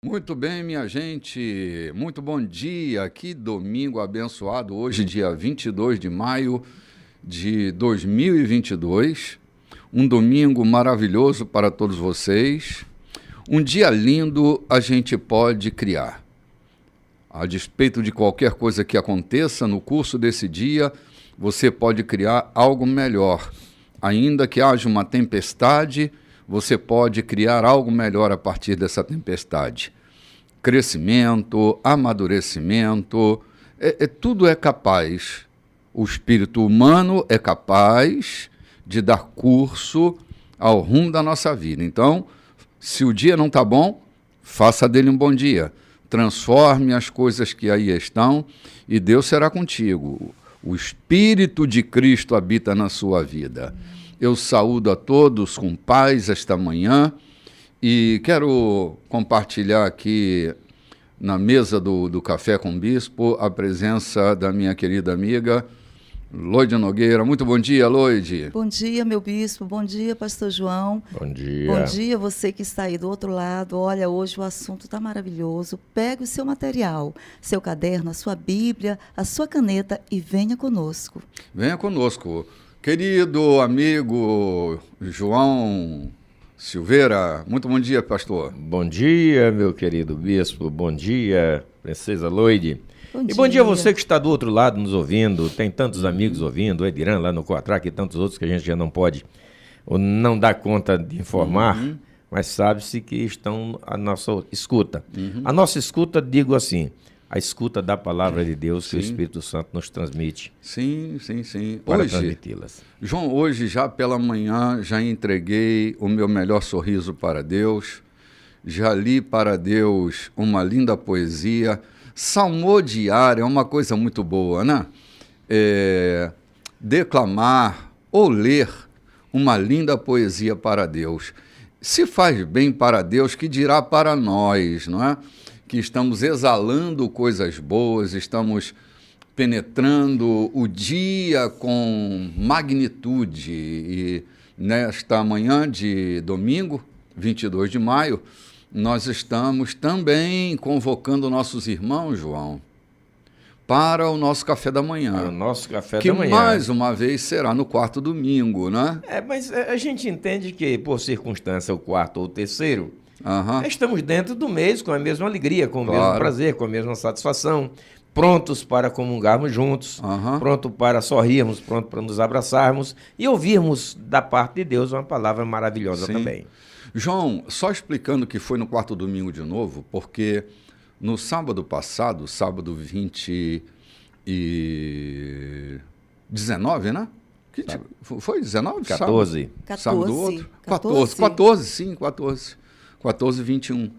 Muito bem, minha gente. Muito bom dia. Que domingo abençoado. Hoje, dia 22 de maio de 2022. Um domingo maravilhoso para todos vocês. Um dia lindo a gente pode criar. A despeito de qualquer coisa que aconteça no curso desse dia, você pode criar algo melhor. Ainda que haja uma tempestade, você pode criar algo melhor a partir dessa tempestade. Crescimento, amadurecimento, tudo é capaz. O espírito humano é capaz de dar curso ao rumo da nossa vida. Então, se o dia não está bom, faça dele um bom dia. Transforme as coisas que aí estão e Deus será contigo. O Espírito de Cristo habita na sua vida. Eu saúdo a todos com paz esta manhã e quero compartilhar aqui na mesa do Café com o Bispo a presença da minha querida amiga Loide Nogueira. Muito bom dia, Loide. Bom dia, meu bispo. Bom dia, pastor João. Bom dia. Bom dia, você que está aí do outro lado. Olha, hoje o assunto está maravilhoso. Pegue o seu material, seu caderno, a sua Bíblia, a sua caneta e venha conosco. Venha conosco. Querido amigo João Silveira, muito bom dia, pastor. Bom dia, meu querido bispo. Bom dia, princesa Loide. Bom Bom dia a dia. você que está do outro lado nos ouvindo. Tem tantos amigos ouvindo, o Ediran lá no Coatrac e tantos outros que a gente já não pode ou não dá conta de informar, mas sabe-se que estão à nossa escuta. A nossa escuta, digo assim, a escuta da palavra de Deus que o Espírito Santo nos transmite. Sim. Para Hoje, transmiti-las. João, hoje já pela manhã já entreguei o meu melhor sorriso para Deus, já li para Deus uma linda poesia. Salmodiar é uma coisa muito boa, né? Declamar ou ler uma linda poesia para Deus. Se faz bem para Deus, que dirá para nós, não é? Que estamos exalando coisas boas, estamos penetrando o dia com magnitude. E nesta manhã de domingo, 22 de maio, nós estamos também convocando nossos irmãos, João, para o nosso café da manhã. Para o nosso café que da manhã. mais uma vez será no quarto domingo, né? Mas a gente entende que, por circunstância, o quarto ou o terceiro, Aham. estamos dentro do mês com a mesma alegria, com o Claro. mesmo prazer, com a mesma satisfação, prontos para comungarmos juntos, Aham. pronto para sorrirmos, pronto para nos abraçarmos e ouvirmos da parte de Deus uma palavra maravilhosa Sim. também. João, só explicando que foi no quarto domingo de novo, porque no sábado passado, sábado 19, né? Foi 19? 14. Sábado do outro? 14. 14, 21.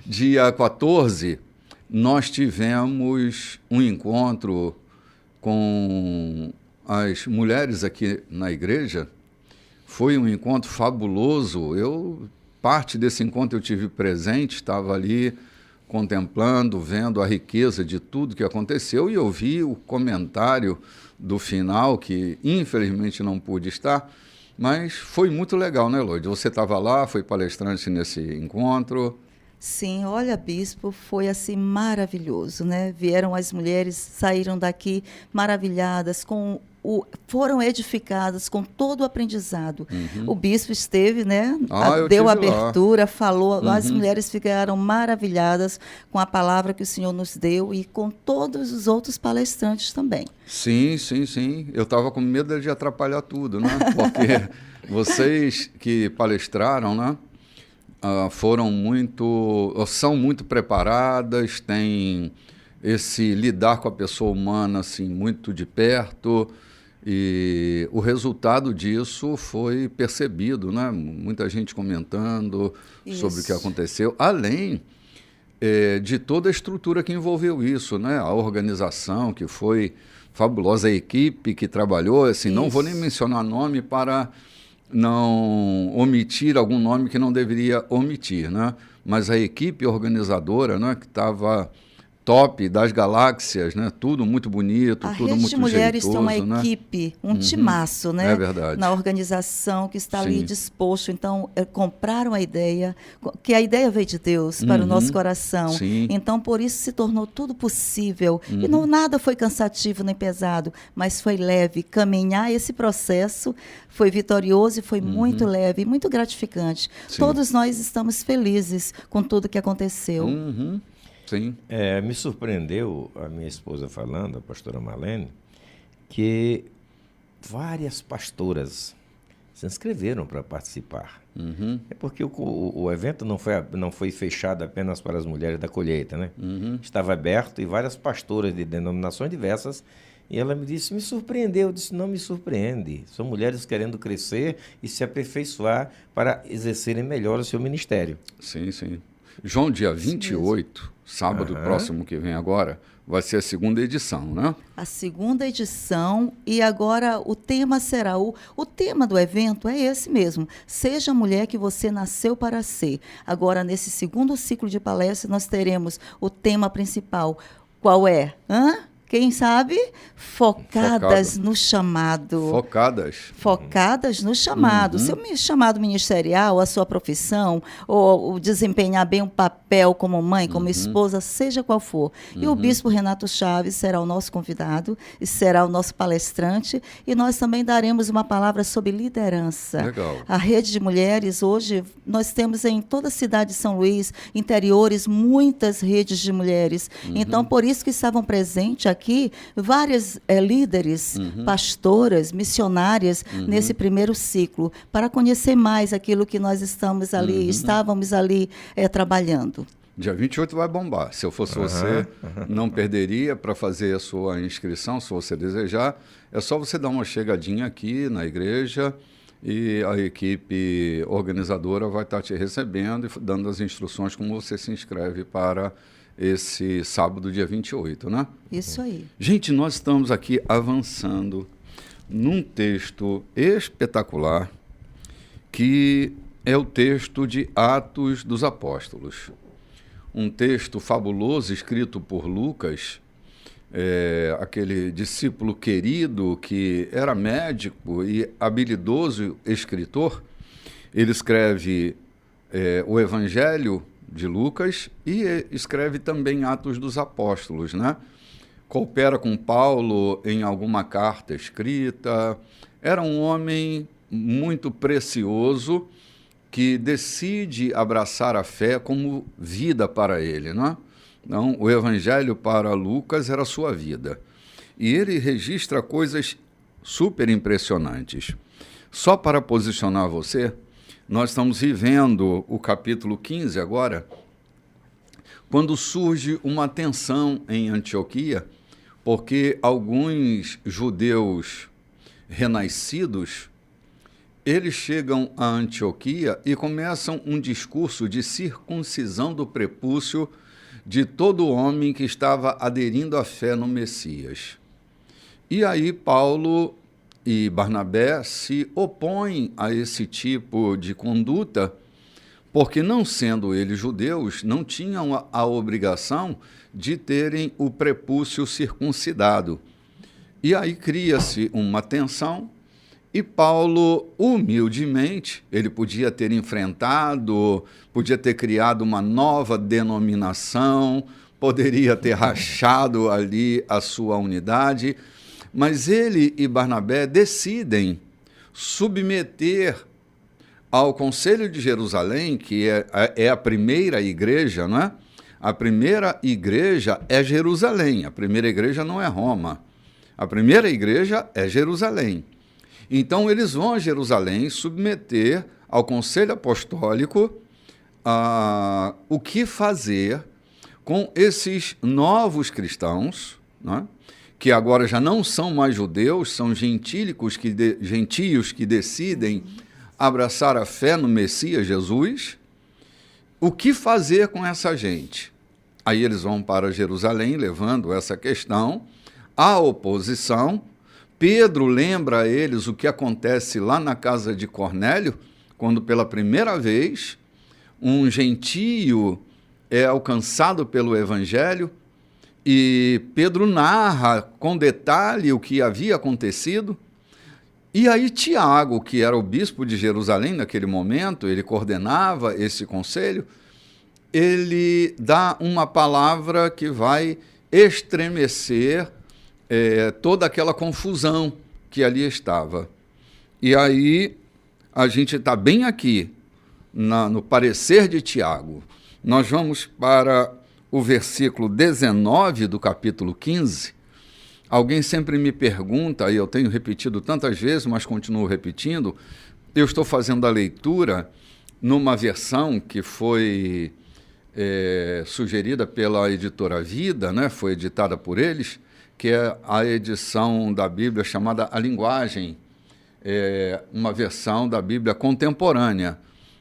Dia 14, nós tivemos um encontro com as mulheres aqui na igreja. Foi um encontro fabuloso. Parte desse encontro eu tive presente, estava ali contemplando, vendo a riqueza de tudo que aconteceu e ouvi o comentário do final, que infelizmente não pude estar, mas foi muito legal, né, Loide? Você estava lá, foi palestrante nesse encontro. Sim, olha, bispo, foi assim maravilhoso, né? Vieram as mulheres, saíram daqui maravilhadas, foram edificadas com todo o aprendizado. O bispo esteve, né? Eu Deu tive lá. abertura, falou, as mulheres ficaram maravilhadas com a palavra que o Senhor nos deu e com todos os outros palestrantes também. Sim. Eu estava com medo de atrapalhar tudo, né? Porque vocês que palestraram, né? São muito preparadas, têm esse lidar com a pessoa humana assim, muito de perto, e o resultado disso foi percebido, né? Muita gente comentando sobre o que aconteceu, além de toda a estrutura que envolveu isso, né? A organização que foi fabulosa, a equipe que trabalhou, assim, não vou nem mencionar nome para não omitir algum nome que não deveria omitir, né? Mas a equipe organizadora, né, que estava top das galáxias, né? Tudo muito bonito, A tudo Rede muito de Mulheres jeitoso, tem uma né? equipe, um timaço, né? É verdade. Na organização que está ali Sim. disposto. Então, compraram a ideia, que a ideia veio de Deus para o nosso coração. Sim. Então, por isso se tornou tudo possível. E não nada foi cansativo nem pesado, mas foi leve. Caminhar esse processo foi vitorioso e foi muito leve, e muito gratificante. Sim. Todos nós estamos felizes com tudo que aconteceu. Uhum. Sim. Me surpreendeu a minha esposa falando, a pastora Marlene, que várias pastoras se inscreveram para participar. É porque o evento não foi fechado apenas para as mulheres da colheita, né? Estava aberto e várias pastoras de denominações diversas. E ela me disse, me surpreendeu. Eu disse, não me surpreende. São mulheres querendo crescer e se aperfeiçoar para exercerem melhor o seu ministério. Sim, sim. João, dia 28, sábado próximo que vem agora, vai ser a 2ª edição, né? A 2ª edição, e agora o tema será, o tema do evento é esse mesmo, seja a mulher que você nasceu para ser. Agora, nesse 2º ciclo de palestras, nós teremos o tema principal, qual é? Quem sabe? Focadas no chamado. Focadas no chamado. Seu chamado ministerial, a sua profissão, ou desempenhar bem um papel como mãe, como esposa, seja qual for. E o bispo Renato Chaves será o nosso convidado e será o nosso palestrante. E nós também daremos uma palavra sobre liderança. Legal. A Rede de Mulheres, hoje, nós temos em toda a cidade de São Luís, interiores, muitas redes de mulheres. Então, por isso que estavam presentes aqui várias líderes, pastoras, missionárias nesse primeiro ciclo, para conhecer mais aquilo que nós estávamos ali trabalhando. Dia 28 vai bombar. Se eu fosse você, não perderia para fazer a sua inscrição, se você desejar. É só você dar uma chegadinha aqui na igreja e a equipe organizadora vai estar te recebendo e dando as instruções como você se inscreve para esse sábado, dia 28, né? Isso aí. Gente, nós estamos aqui avançando num texto espetacular que é o texto de Atos dos Apóstolos. Um texto fabuloso escrito por Lucas, aquele discípulo querido que era médico e habilidoso escritor. Ele escreve o Evangelho de Lucas e escreve também Atos dos Apóstolos, né? Coopera com Paulo em alguma carta escrita. Era um homem muito precioso que decide abraçar a fé como vida para ele, né? Então, o Evangelho para Lucas era a sua vida. E ele registra coisas super impressionantes. Só para posicionar você, nós estamos vivendo o capítulo 15 agora, quando surge uma tensão em Antioquia, porque alguns judeus renascidos, eles chegam a Antioquia e começam um discurso de circuncisão do prepúcio de todo homem que estava aderindo à fé no Messias. E aí Paulo e Barnabé se opõem a esse tipo de conduta, porque, não sendo eles judeus, não tinham a obrigação de terem o prepúcio circuncidado. E aí cria-se uma tensão, e Paulo, humildemente, ele podia ter enfrentado, podia ter criado uma nova denominação, poderia ter rachado ali a sua unidade, mas ele e Barnabé decidem submeter ao Conselho de Jerusalém, que é a primeira igreja, não é? A primeira igreja é Jerusalém, a primeira igreja não é Roma. A primeira igreja é Jerusalém. Então, eles vão a Jerusalém submeter ao Conselho Apostólico o que fazer com esses novos cristãos, não é? Que agora já não são mais judeus, são gentios que decidem abraçar a fé no Messias Jesus. O que fazer com essa gente? Aí eles vão para Jerusalém, levando essa questão à oposição. Pedro lembra a eles o que acontece lá na casa de Cornélio, quando pela primeira vez um gentio é alcançado pelo Evangelho. E Pedro narra com detalhe o que havia acontecido. E aí Tiago, que era o bispo de Jerusalém naquele momento, ele coordenava esse conselho, ele dá uma palavra que vai estremecer toda aquela confusão que ali estava. E aí a gente está bem aqui, no parecer de Tiago. Nós vamos para o versículo 19 do capítulo 15. Alguém sempre me pergunta, e eu tenho repetido tantas vezes, mas continuo repetindo, eu estou fazendo a leitura numa versão que foi sugerida pela editora Vida, né? Foi editada por eles, que é a edição da Bíblia chamada A Linguagem, uma versão da Bíblia contemporânea,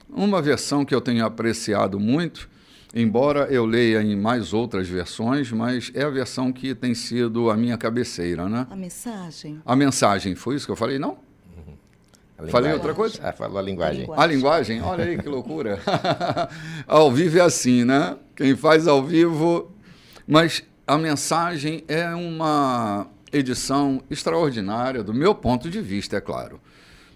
uma versão que eu tenho apreciado muito, embora eu leia em mais outras versões, mas é a versão que tem sido a minha cabeceira, né? A mensagem. A mensagem, foi isso que eu falei, não? Falei outra coisa? Falou a linguagem. A linguagem? Olha aí que loucura. Ao vivo é assim, né? Quem faz ao vivo... Mas a mensagem é uma edição extraordinária, do meu ponto de vista, é claro.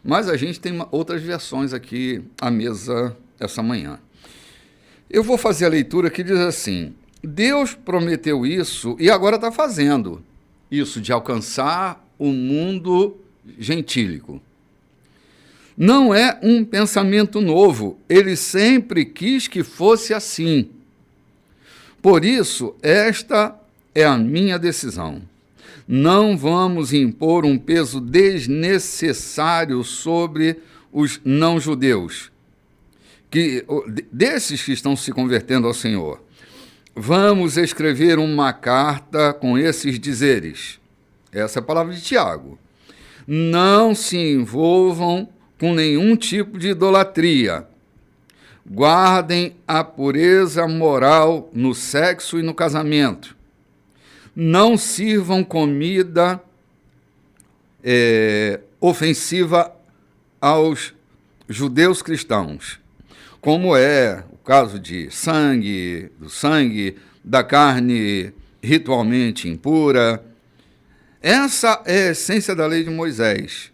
Mas a gente tem outras versões aqui à mesa essa manhã. Eu vou fazer a leitura que diz assim: Deus prometeu isso e agora está fazendo isso, de alcançar o mundo gentílico. Não é um pensamento novo, ele sempre quis que fosse assim. Por isso, esta é a minha decisão. Não vamos impor um peso desnecessário sobre os não-judeus, desses que estão se convertendo ao Senhor. Vamos escrever uma carta com esses dizeres. Essa é a palavra de Tiago. Não se envolvam com nenhum tipo de idolatria. Guardem a pureza moral no sexo e no casamento. Não sirvam comida ofensiva aos judeus cristãos, como é o caso de do sangue, da carne ritualmente impura. Essa é a essência da lei de Moisés,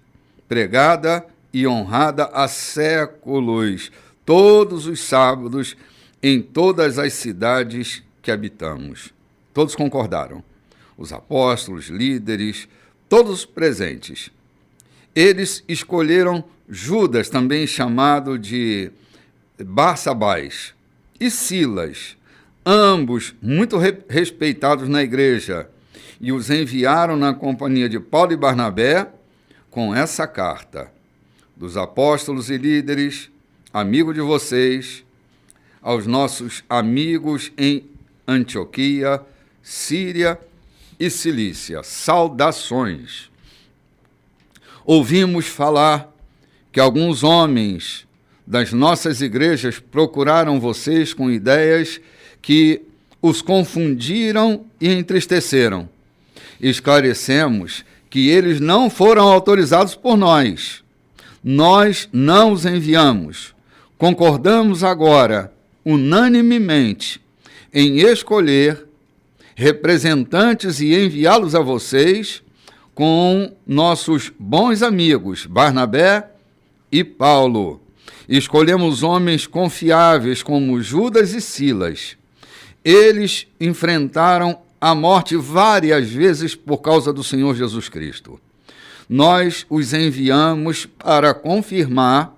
pregada e honrada há séculos, todos os sábados, em todas as cidades que habitamos. Todos concordaram. Os apóstolos, líderes, todos presentes. Eles escolheram Judas, também chamado de Barsabás, e Silas, ambos muito respeitados na igreja, e os enviaram na companhia de Paulo e Barnabé com essa carta: dos apóstolos e líderes, amigo de vocês, aos nossos amigos em Antioquia, Síria e Cilícia, saudações. Ouvimos falar que alguns homens das nossas igrejas procuraram vocês com ideias que os confundiram e entristeceram. Esclarecemos que eles não foram autorizados por nós. Nós não os enviamos. Concordamos agora, unanimemente, em escolher representantes e enviá-los a vocês com nossos bons amigos, Barnabé e Paulo. Escolhemos homens confiáveis como Judas e Silas. Eles enfrentaram a morte várias vezes por causa do Senhor Jesus Cristo. Nós os enviamos para confirmar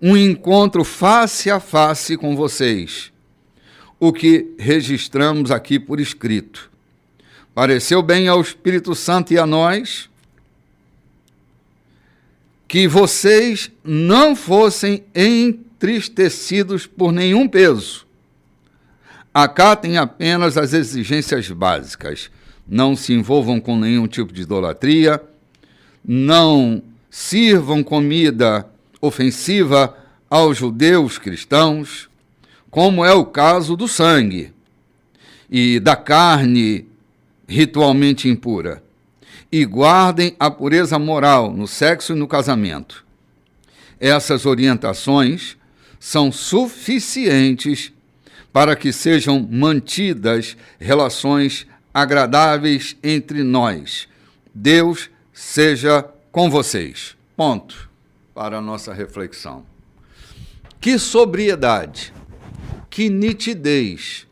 um encontro face a face com vocês, o que registramos aqui por escrito. Pareceu bem ao Espírito Santo e a nós que vocês não fossem entristecidos por nenhum peso. Acatem apenas as exigências básicas. Não se envolvam com nenhum tipo de idolatria, não sirvam comida ofensiva aos judeus cristãos, como é o caso do sangue e da carne ritualmente impura, e guardem a pureza moral no sexo e no casamento. Essas orientações são suficientes para que sejam mantidas relações agradáveis entre nós. Deus seja com vocês. Ponto para a nossa reflexão. Que sobriedade, que nitidez,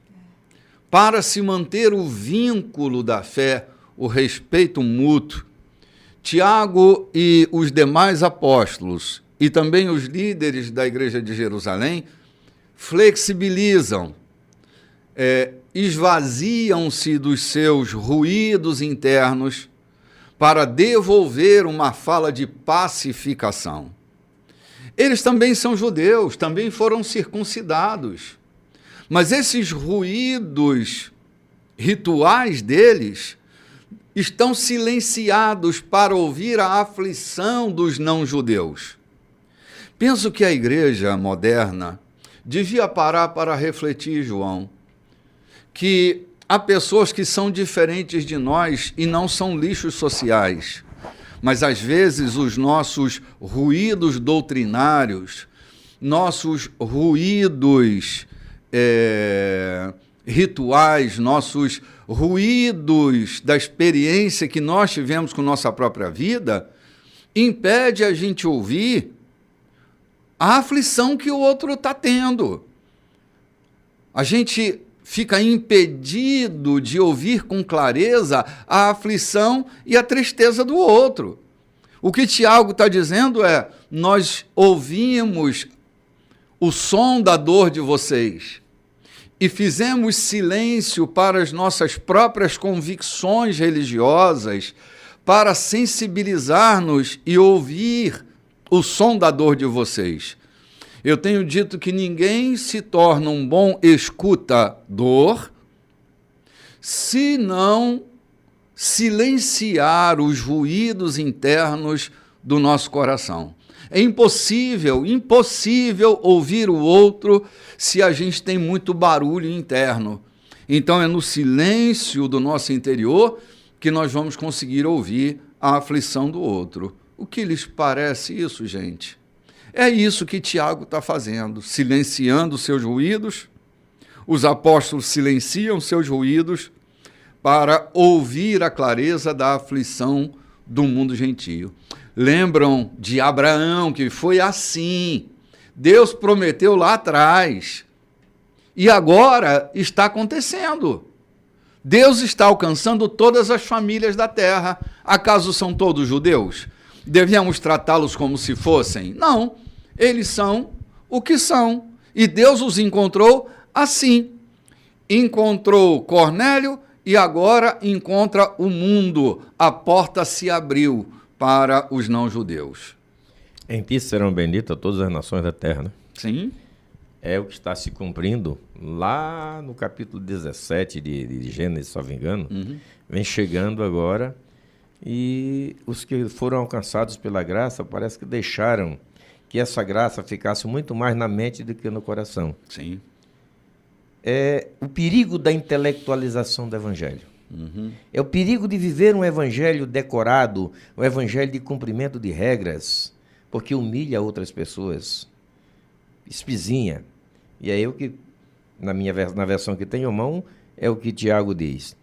para se manter o vínculo da fé, o respeito mútuo. Tiago e os demais apóstolos, e também os líderes da Igreja de Jerusalém, flexibilizam, esvaziam-se dos seus ruídos internos para devolver uma fala de pacificação. Eles também são judeus, também foram circuncidados, mas esses ruídos rituais deles estão silenciados para ouvir a aflição dos não-judeus. Penso que a igreja moderna devia parar para refletir, João, que há pessoas que são diferentes de nós e não são lixos sociais, mas às vezes os nossos ruídos doutrinários, nossos ruídos rituais, nossos ruídos da experiência que nós tivemos com nossa própria vida, impede a gente ouvir a aflição que o outro está tendo. A gente fica impedido de ouvir com clareza a aflição e a tristeza do outro. O que Tiago está dizendo é: nós ouvimos o som da dor de vocês e fizemos silêncio para as nossas próprias convicções religiosas, para sensibilizar-nos e ouvir o som da dor de vocês. Eu tenho dito que ninguém se torna um bom escutador se não silenciar os ruídos internos do nosso coração. É impossível ouvir o outro se a gente tem muito barulho interno. Então é no silêncio do nosso interior que nós vamos conseguir ouvir a aflição do outro. O que lhes parece isso, gente? É isso que Tiago está fazendo, silenciando seus ruídos. Os apóstolos silenciam seus ruídos para ouvir a clareza da aflição do mundo gentio. Lembram de Abraão, que foi assim. Deus prometeu lá atrás. E agora está acontecendo. Deus está alcançando todas as famílias da terra. Acaso são todos judeus? Devíamos tratá-los como se fossem? Não. Eles são o que são. E Deus os encontrou assim. Encontrou Cornélio e agora encontra o mundo. A porta se abriu para os não-judeus. Em ti serão benditas todas as nações da terra, né? Sim. É o que está se cumprindo lá no capítulo 17 de Gênesis, se não me engano. Uhum. Vem chegando agora e os que foram alcançados pela graça parece que deixaram que essa graça ficasse muito mais na mente do que no coração. Sim. É o perigo da intelectualização do evangelho. Uhum. É o perigo de viver um evangelho decorado, um evangelho de cumprimento de regras, porque humilha outras pessoas, espizinha. E aí o que, na versão que tenho mão, é o que Tiago diz.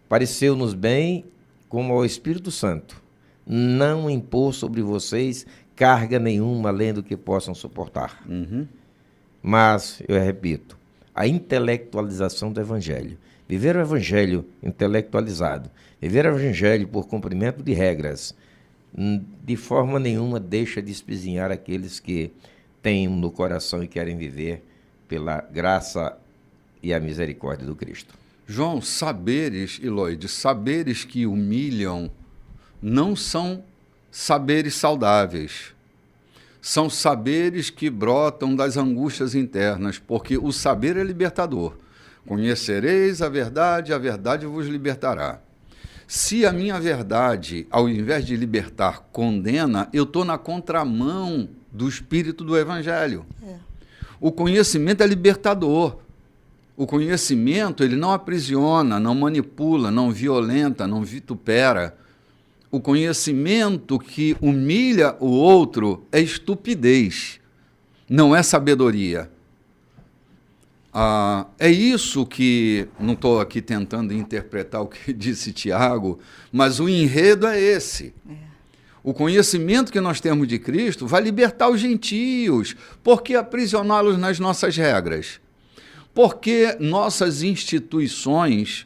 Pareceu-nos bem, como ao Espírito Santo, não impor sobre vocês carga nenhuma além do que possam suportar. Uhum. Mas, eu repito, a intelectualização do evangelho. Viver o evangelho intelectualizado, viver o evangelho por cumprimento de regras, de forma nenhuma deixa de espizinhar aqueles que têm no coração e querem viver pela graça e a misericórdia do Cristo. João, saberes, Eloide, saberes que humilham não são saberes saudáveis. São saberes que brotam das angústias internas, porque o saber é libertador. Conhecereis a verdade vos libertará. Se a minha verdade, ao invés de libertar, condena, eu estou na contramão do espírito do Evangelho. O conhecimento é libertador. O conhecimento, ele não aprisiona, não manipula, não violenta, não vitupera. O conhecimento que humilha o outro é estupidez, não é sabedoria. É isso que, não estou aqui tentando interpretar o que disse Tiago, mas o enredo é esse. O conhecimento que nós temos de Cristo vai libertar os gentios. Por que aprisioná-los nas nossas regras? Porque nossas instituições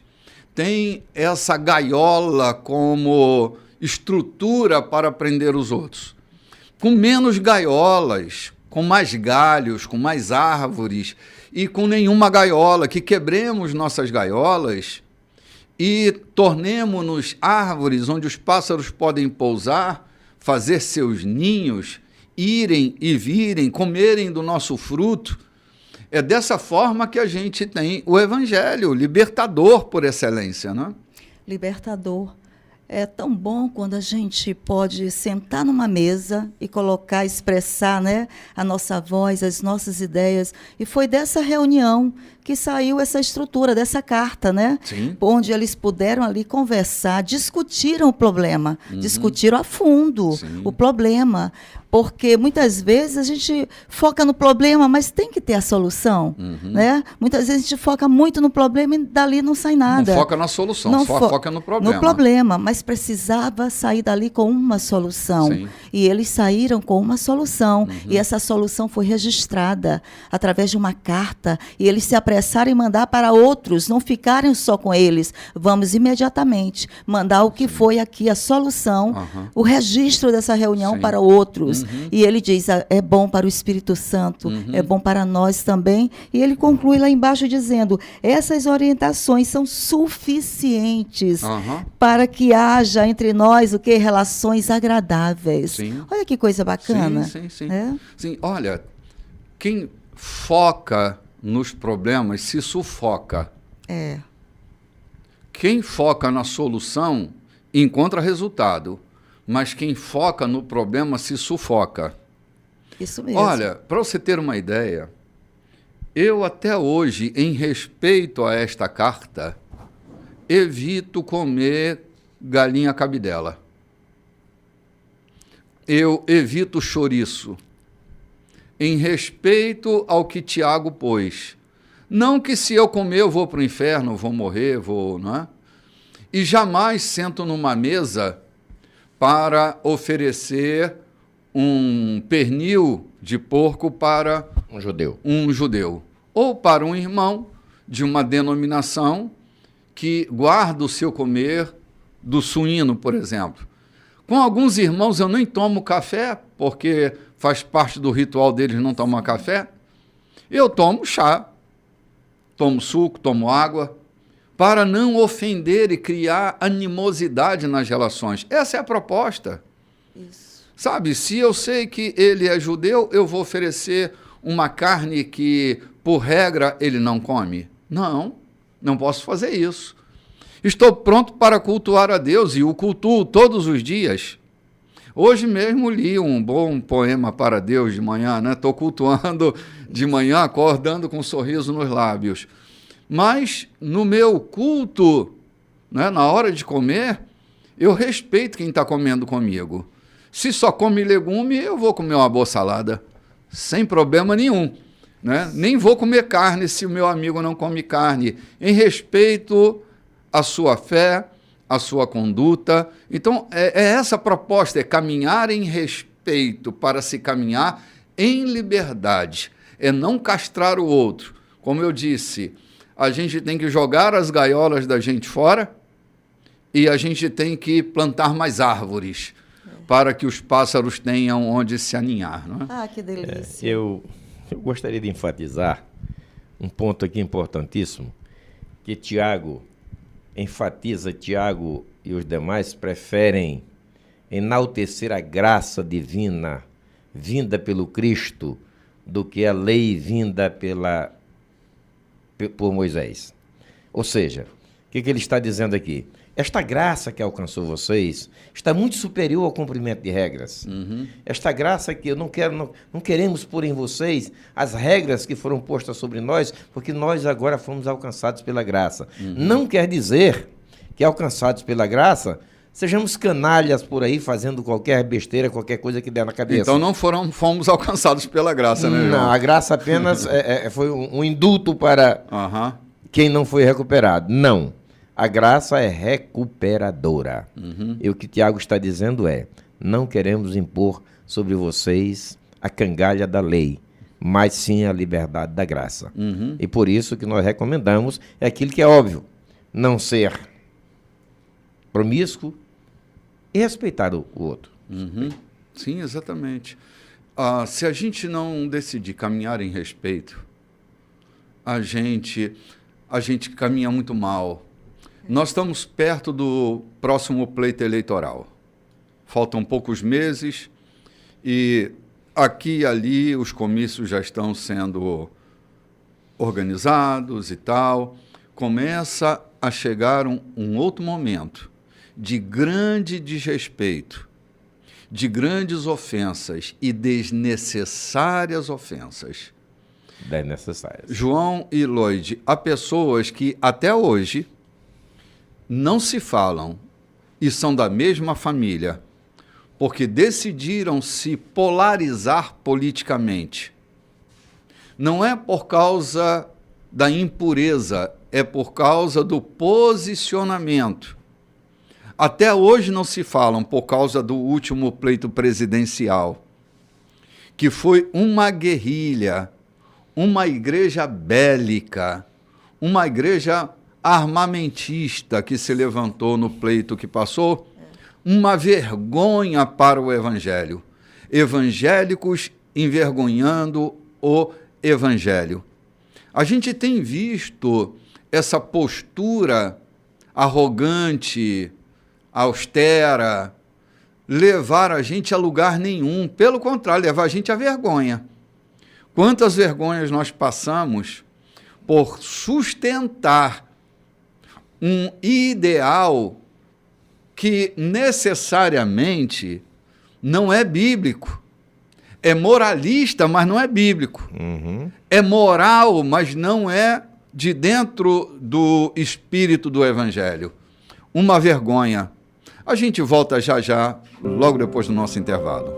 têm essa gaiola como estrutura para prender os outros. Com menos gaiolas, com mais galhos, com mais árvores e com nenhuma gaiola, que quebremos nossas gaiolas e tornemo-nos árvores onde os pássaros podem pousar, fazer seus ninhos, irem e virem, comerem do nosso fruto. É dessa forma que a gente tem o evangelho, libertador por excelência, né? Libertador. É tão bom quando a gente pode sentar numa mesa e colocar, expressar, né, a nossa voz, as nossas ideias. E foi dessa reunião que saiu essa estrutura, dessa carta, né? Sim. Onde eles puderam ali conversar, discutiram o problema, discutiram a fundo o problema. Porque muitas vezes a gente foca no problema, mas tem que ter a solução, né? Muitas vezes a gente foca muito no problema e dali não sai nada. Não foca na solução, Não só foca no problema. No problema, mas precisava sair dali com uma solução. Sim. E eles saíram com uma solução. E essa solução foi registrada através de uma carta. E eles se apressaram em mandar para outros, não ficarem só com eles. Vamos imediatamente mandar o que foi aqui a solução, o registro dessa reunião para outros. E ele diz, é bom para o Espírito Santo, é bom para nós também. E ele conclui lá embaixo dizendo, essas orientações são suficientes para que haja entre nós o que? Relações agradáveis. Sim. Olha que coisa bacana. Sim. É? Sim, olha, quem foca nos problemas se sufoca. É. Quem foca na solução encontra resultado, mas quem foca no problema se sufoca. Isso mesmo. Olha, para você ter uma ideia, eu até hoje, em respeito a esta carta, evito comer galinha cabidela. Eu evito chouriço, em respeito ao que Tiago pôs. Não que se eu comer eu vou para o inferno, vou morrer, não é? E jamais sento numa mesa para oferecer um pernil de porco para um judeu, ou para um irmão de uma denominação que guarda o seu comer do suíno, por exemplo. Com alguns irmãos eu nem tomo café, porque faz parte do ritual deles não tomar café. Eu tomo chá, tomo suco, tomo água, para não ofender e criar animosidade nas relações. Essa é a proposta. Isso. Sabe, se eu sei que ele é judeu, eu vou oferecer uma carne que, por regra, ele não come? Não posso fazer isso. Estou pronto para cultuar a Deus e o cultuo todos os dias. Hoje mesmo li um bom poema para Deus de manhã, né? Estou cultuando de manhã, acordando com um sorriso nos lábios. Mas no meu culto, né, na hora de comer, eu respeito quem está comendo comigo. Se só come legume, eu vou comer uma boa salada, sem problema nenhum. Né? Nem vou comer carne se o meu amigo não come carne, em respeito à sua fé, à sua conduta. Então, é essa a proposta, é caminhar em respeito para se caminhar em liberdade, é não castrar o outro. Como eu disse, a gente tem que jogar as gaiolas da gente fora e a gente tem que plantar mais árvores para que os pássaros tenham onde se aninhar. Não é? Ah, que delícia. Eu gostaria de enfatizar um ponto aqui importantíssimo, que Tiago enfatiza, Tiago e os demais preferem enaltecer a graça divina vinda pelo Cristo do que a lei vinda por Moisés. Ou seja, o que ele está dizendo aqui? Esta graça que alcançou vocês está muito superior ao cumprimento de regras. Esta graça que não queremos pôr em vocês as regras que foram postas sobre nós, porque nós agora fomos alcançados pela graça. Não quer dizer que alcançados pela graça sejamos canalhas por aí, fazendo qualquer besteira, qualquer coisa que der na cabeça. Então não fomos alcançados pela graça, né, João? Não, a graça apenas foi um indulto para quem não foi recuperado. Não, a graça é recuperadora. E o que Tiago está dizendo é, não queremos impor sobre vocês a cangalha da lei, mas sim a liberdade da graça. E por isso que nós recomendamos é aquilo que é óbvio, não ser promíscuo e respeitar o outro. Sim, exatamente. Se a gente não decidir caminhar em respeito, a gente caminha muito mal. Nós estamos perto do próximo pleito eleitoral. Faltam poucos meses e aqui e ali os comícios já estão sendo organizados e tal. Começa a chegar um outro momento de grande desrespeito, de grandes ofensas e desnecessárias ofensas. Desnecessárias. João e Lloyd, há pessoas que até hoje não se falam e são da mesma família, porque decidiram se polarizar politicamente. Não é por causa da impureza, é por causa do posicionamento. Até hoje não se falam por causa do último pleito presidencial, que foi uma guerrilha, uma igreja bélica, uma igreja armamentista que se levantou no pleito que passou, uma vergonha para o evangelho. Evangélicos envergonhando o evangelho. A gente tem visto essa postura arrogante, austera, levar a gente a lugar nenhum. Pelo contrário, levar a gente à vergonha. Quantas vergonhas nós passamos por sustentar um ideal que necessariamente não é bíblico. É moralista, mas não é bíblico. É moral, mas não é de dentro do espírito do evangelho. Uma vergonha. A gente volta já já, logo depois do nosso intervalo.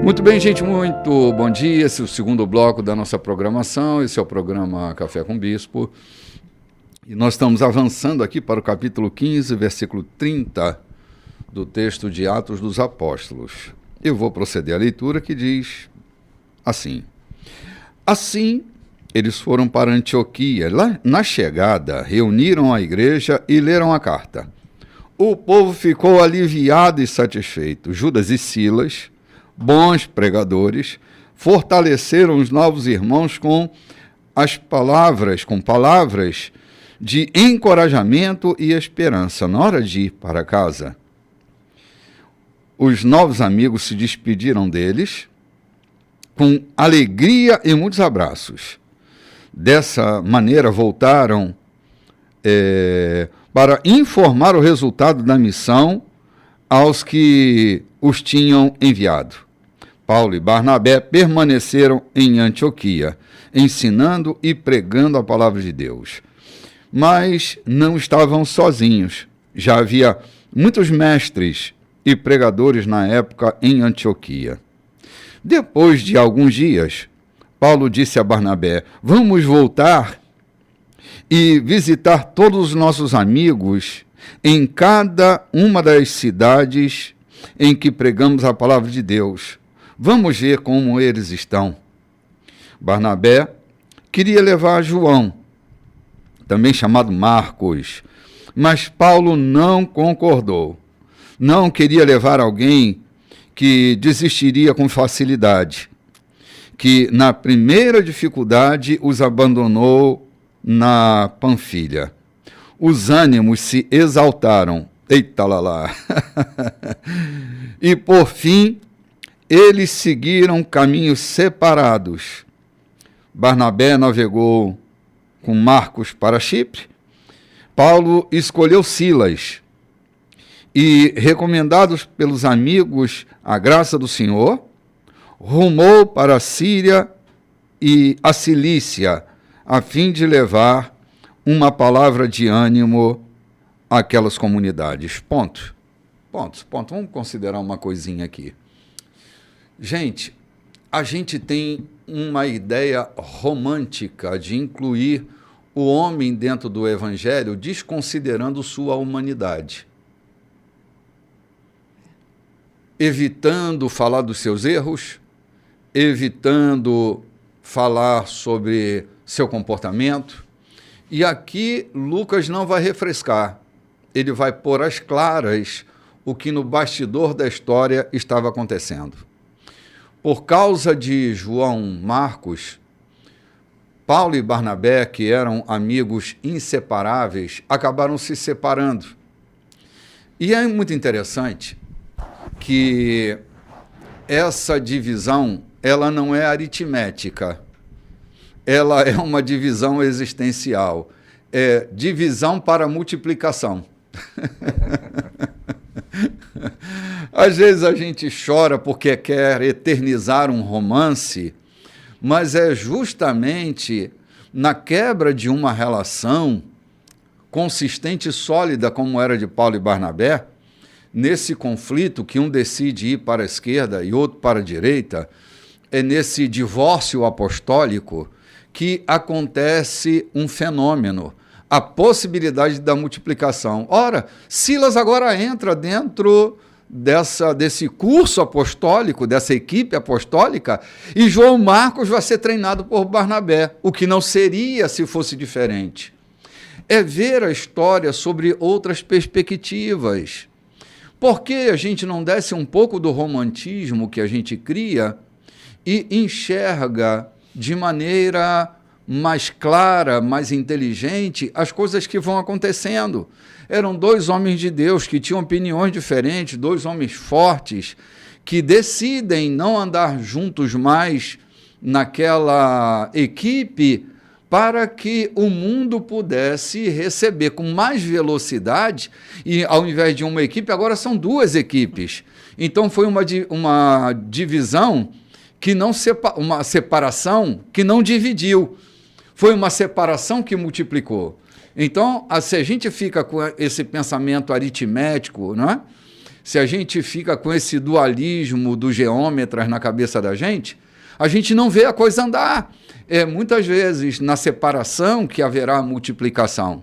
Muito bem, gente, muito bom dia. Esse é o segundo bloco da nossa programação. Esse é o programa Café com Bispo. E nós estamos avançando aqui para o capítulo 15, versículo 30 do texto de Atos dos Apóstolos. Eu vou proceder à leitura que diz assim. Assim, eles foram para Antioquia. Lá, na chegada, reuniram a igreja e leram a carta. O povo ficou aliviado e satisfeito. Judas e Silas, bons pregadores, fortaleceram os novos irmãos com palavras de encorajamento e esperança. Na hora de ir para casa, os novos amigos se despediram deles com alegria e muitos abraços. Dessa maneira, voltaram para informar o resultado da missão aos que os tinham enviado. Paulo e Barnabé permaneceram em Antioquia, ensinando e pregando a palavra de Deus. Mas não estavam sozinhos. Já havia muitos mestres e pregadores na época em Antioquia. Depois de alguns dias, Paulo disse a Barnabé: vamos voltar e visitar todos os nossos amigos em cada uma das cidades em que pregamos a palavra de Deus. Vamos ver como eles estão. Barnabé queria levar João, também chamado Marcos, mas Paulo não concordou. Não queria levar alguém que desistiria com facilidade, que na primeira dificuldade os abandonou na Panfilha. Os ânimos se exaltaram. Eita lá lá! E por fim, eles seguiram caminhos separados. Barnabé navegou com Marcos para Chipre. Paulo escolheu Silas. E, recomendados pelos amigos a graça do Senhor, rumou para a Síria e a Cilícia, a fim de levar uma palavra de ânimo àquelas comunidades. Ponto. Ponto. Vamos considerar uma coisinha aqui. Gente, a gente tem uma ideia romântica de incluir o homem dentro do Evangelho, desconsiderando sua humanidade. Evitando falar dos seus erros, evitando falar sobre seu comportamento. E aqui Lucas não vai refrescar, ele vai pôr às claras o que no bastidor da história estava acontecendo. Por causa de João Marcos, Paulo e Barnabé, que eram amigos inseparáveis, acabaram se separando. E é muito interessante que essa divisão, ela não é aritmética, ela é uma divisão existencial, é divisão para multiplicação. Às vezes a gente chora porque quer eternizar um romance, mas é justamente na quebra de uma relação consistente e sólida como era de Paulo e Barnabé, nesse conflito que um decide ir para a esquerda e outro para a direita, é nesse divórcio apostólico que acontece um fenômeno, a possibilidade da multiplicação. Ora, Silas agora entra dentro desse curso apostólico, dessa equipe apostólica, e João Marcos vai ser treinado por Barnabé, o que não seria se fosse diferente. É ver a história sobre outras perspectivas. Por que a gente não desce um pouco do romantismo que a gente cria e enxerga de maneira mais clara, mais inteligente, as coisas que vão acontecendo? Eram dois homens de Deus que tinham opiniões diferentes, dois homens fortes, que decidem não andar juntos mais naquela equipe para que o mundo pudesse receber com mais velocidade, e ao invés de uma equipe, agora são duas equipes. Então foi uma divisão que não uma separação que não dividiu, foi uma separação que multiplicou. Então, se a gente fica com esse pensamento aritmético, não é? Se a gente fica com esse dualismo dos geômetras na cabeça da gente, a gente não vê a coisa andar. É muitas vezes na separação que haverá multiplicação.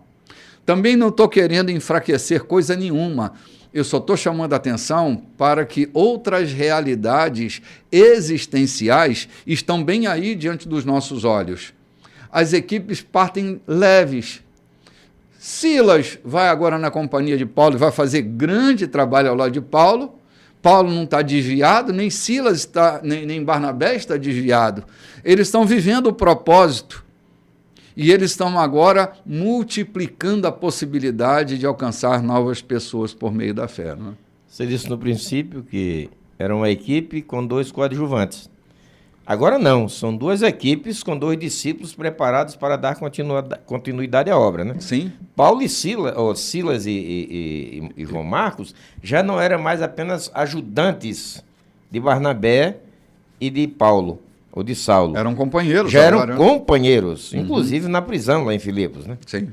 Também não estou querendo enfraquecer coisa nenhuma. Eu só estou chamando a atenção para que outras realidades existenciais estão bem aí diante dos nossos olhos. As equipes partem leves. Silas vai agora na companhia de Paulo e vai fazer grande trabalho ao lado de Paulo. Paulo não está desviado, nem Silas está, nem Barnabé está desviado. Eles estão vivendo o propósito. E eles estão agora multiplicando a possibilidade de alcançar novas pessoas por meio da fé. Não é? Você disse no princípio que era uma equipe com 2 coadjuvantes. Agora não, são 2 equipes com 2 discípulos preparados para dar continuidade à obra, né? Sim. Paulo e Silas e João Marcos já não eram mais apenas ajudantes de Barnabé e de Paulo, ou de Saulo. Eram companheiros. Já eram companheiros, inclusive na prisão lá em Filipos, né? Sim.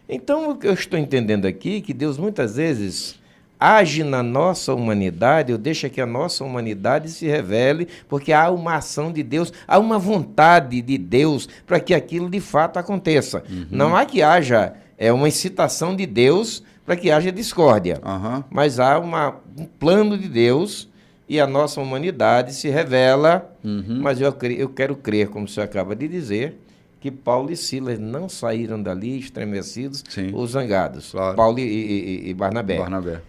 Então, o que eu estou entendendo aqui é que Deus muitas vezes age na nossa humanidade, ou deixa que a nossa humanidade se revele, porque há uma ação de Deus, há uma vontade de Deus para que aquilo de fato aconteça. Não há que haja uma incitação de Deus para que haja discórdia, mas há um plano de Deus e a nossa humanidade se revela, mas eu quero crer, como o senhor acaba de dizer, que Paulo e Silas não saíram dali estremecidos ou zangados. Claro. Paulo e Barnabé.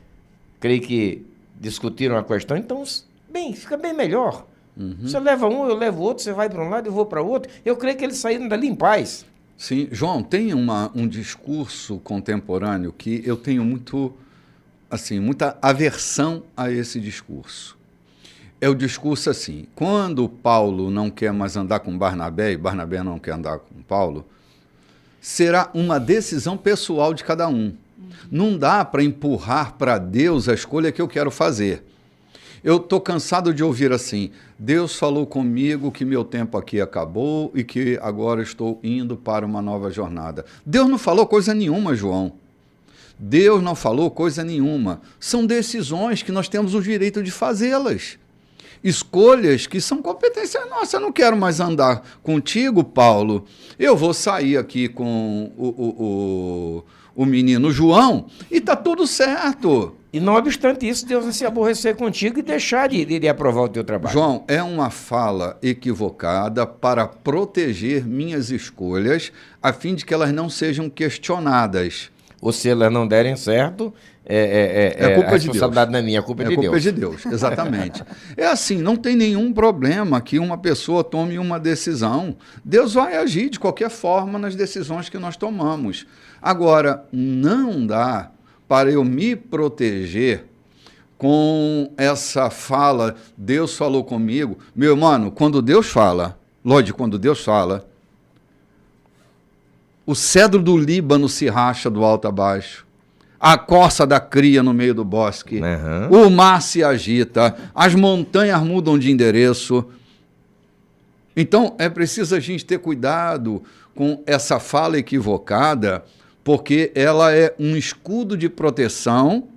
Creio que discutiram a questão, então, fica bem melhor. Você leva um, eu levo outro, você vai para um lado, eu vou para o outro. Eu creio que eles saíram dali em paz. Sim. João, tem um discurso contemporâneo que eu tenho muita aversão a esse discurso. É o discurso assim, quando Paulo não quer mais andar com Barnabé e Barnabé não quer andar com Paulo, será uma decisão pessoal de cada um. Não dá para empurrar para Deus a escolha que eu quero fazer. Eu estou cansado de ouvir assim, Deus falou comigo que meu tempo aqui acabou e que agora estou indo para uma nova jornada. Deus não falou coisa nenhuma, João. Deus não falou coisa nenhuma. São decisões que nós temos o direito de fazê-las. Escolhas que são competência nossa. Eu não quero mais andar contigo, Paulo. Eu vou sair aqui com o menino João e está tudo certo. E não obstante isso, Deus vai se aborrecer contigo e deixar de aprovar o teu trabalho. João, é uma fala equivocada para proteger minhas escolhas, a fim de que elas não sejam questionadas. Ou se elas não derem certo, culpa a responsabilidade não é minha, a culpa é de Deus. É culpa de Deus, exatamente. É assim, não tem nenhum problema que uma pessoa tome uma decisão. Deus vai agir de qualquer forma nas decisões que nós tomamos. Agora, não dá para eu me proteger com essa fala, Deus falou comigo. Meu irmão, quando Deus fala, lógico, quando Deus fala, o cedro do Líbano se racha do alto a baixo, a corça da cria no meio do bosque, o mar se agita, as montanhas mudam de endereço. Então, é preciso a gente ter cuidado com essa fala equivocada, porque ela é um escudo de proteção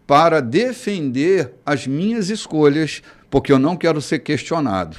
para defender as minhas escolhas, porque eu não quero ser questionado.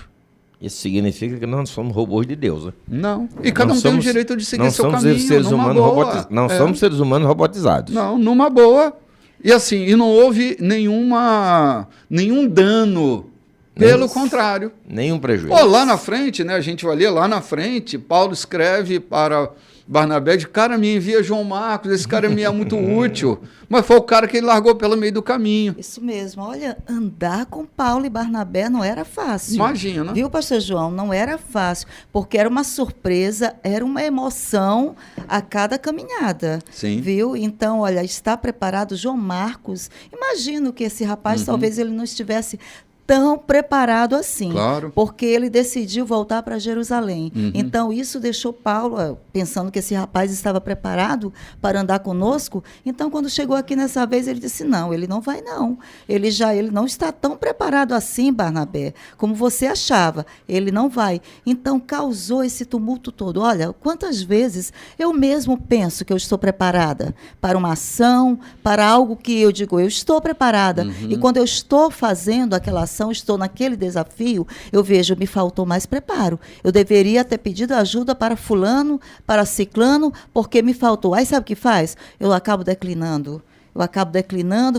Isso significa que nós não somos robôs de Deus, né? Não. E cada um tem o direito de seguir seu caminho. Não somos seres humanos robotizados. Não, numa boa. E assim, e não houve nenhum dano. Pelo contrário. Nenhum prejuízo. Lá na frente, né? A gente vai ler lá na frente, Paulo escreve para Barnabé, cara, me envia João Marcos, esse cara me é muito útil. Mas foi o cara que ele largou pelo meio do caminho. Isso mesmo. Olha, andar com Paulo e Barnabé não era fácil. Imagina. Viu, pastor João? Não era fácil, porque era uma surpresa, era uma emoção a cada caminhada. Sim. Viu? Então, olha, está preparado João Marcos. Imagino que esse rapaz, talvez ele não estivesse tão preparado assim, claro, porque ele decidiu voltar para Jerusalém. Então, isso deixou Paulo pensando que esse rapaz estava preparado para andar conosco. Então, quando chegou aqui nessa vez, ele disse, não, ele não vai não. Ele não está tão preparado assim, Barnabé, como você achava. Ele não vai. Então, causou esse tumulto todo. Olha, quantas vezes eu mesmo penso que eu estou preparada para uma ação, para algo que eu digo, eu estou preparada. E quando eu estou fazendo aquela ação, estou naquele desafio, eu vejo, me faltou mais preparo. Eu deveria ter pedido ajuda para fulano, para ciclano, porque me faltou. Aí sabe o que faz? Eu acabo declinando,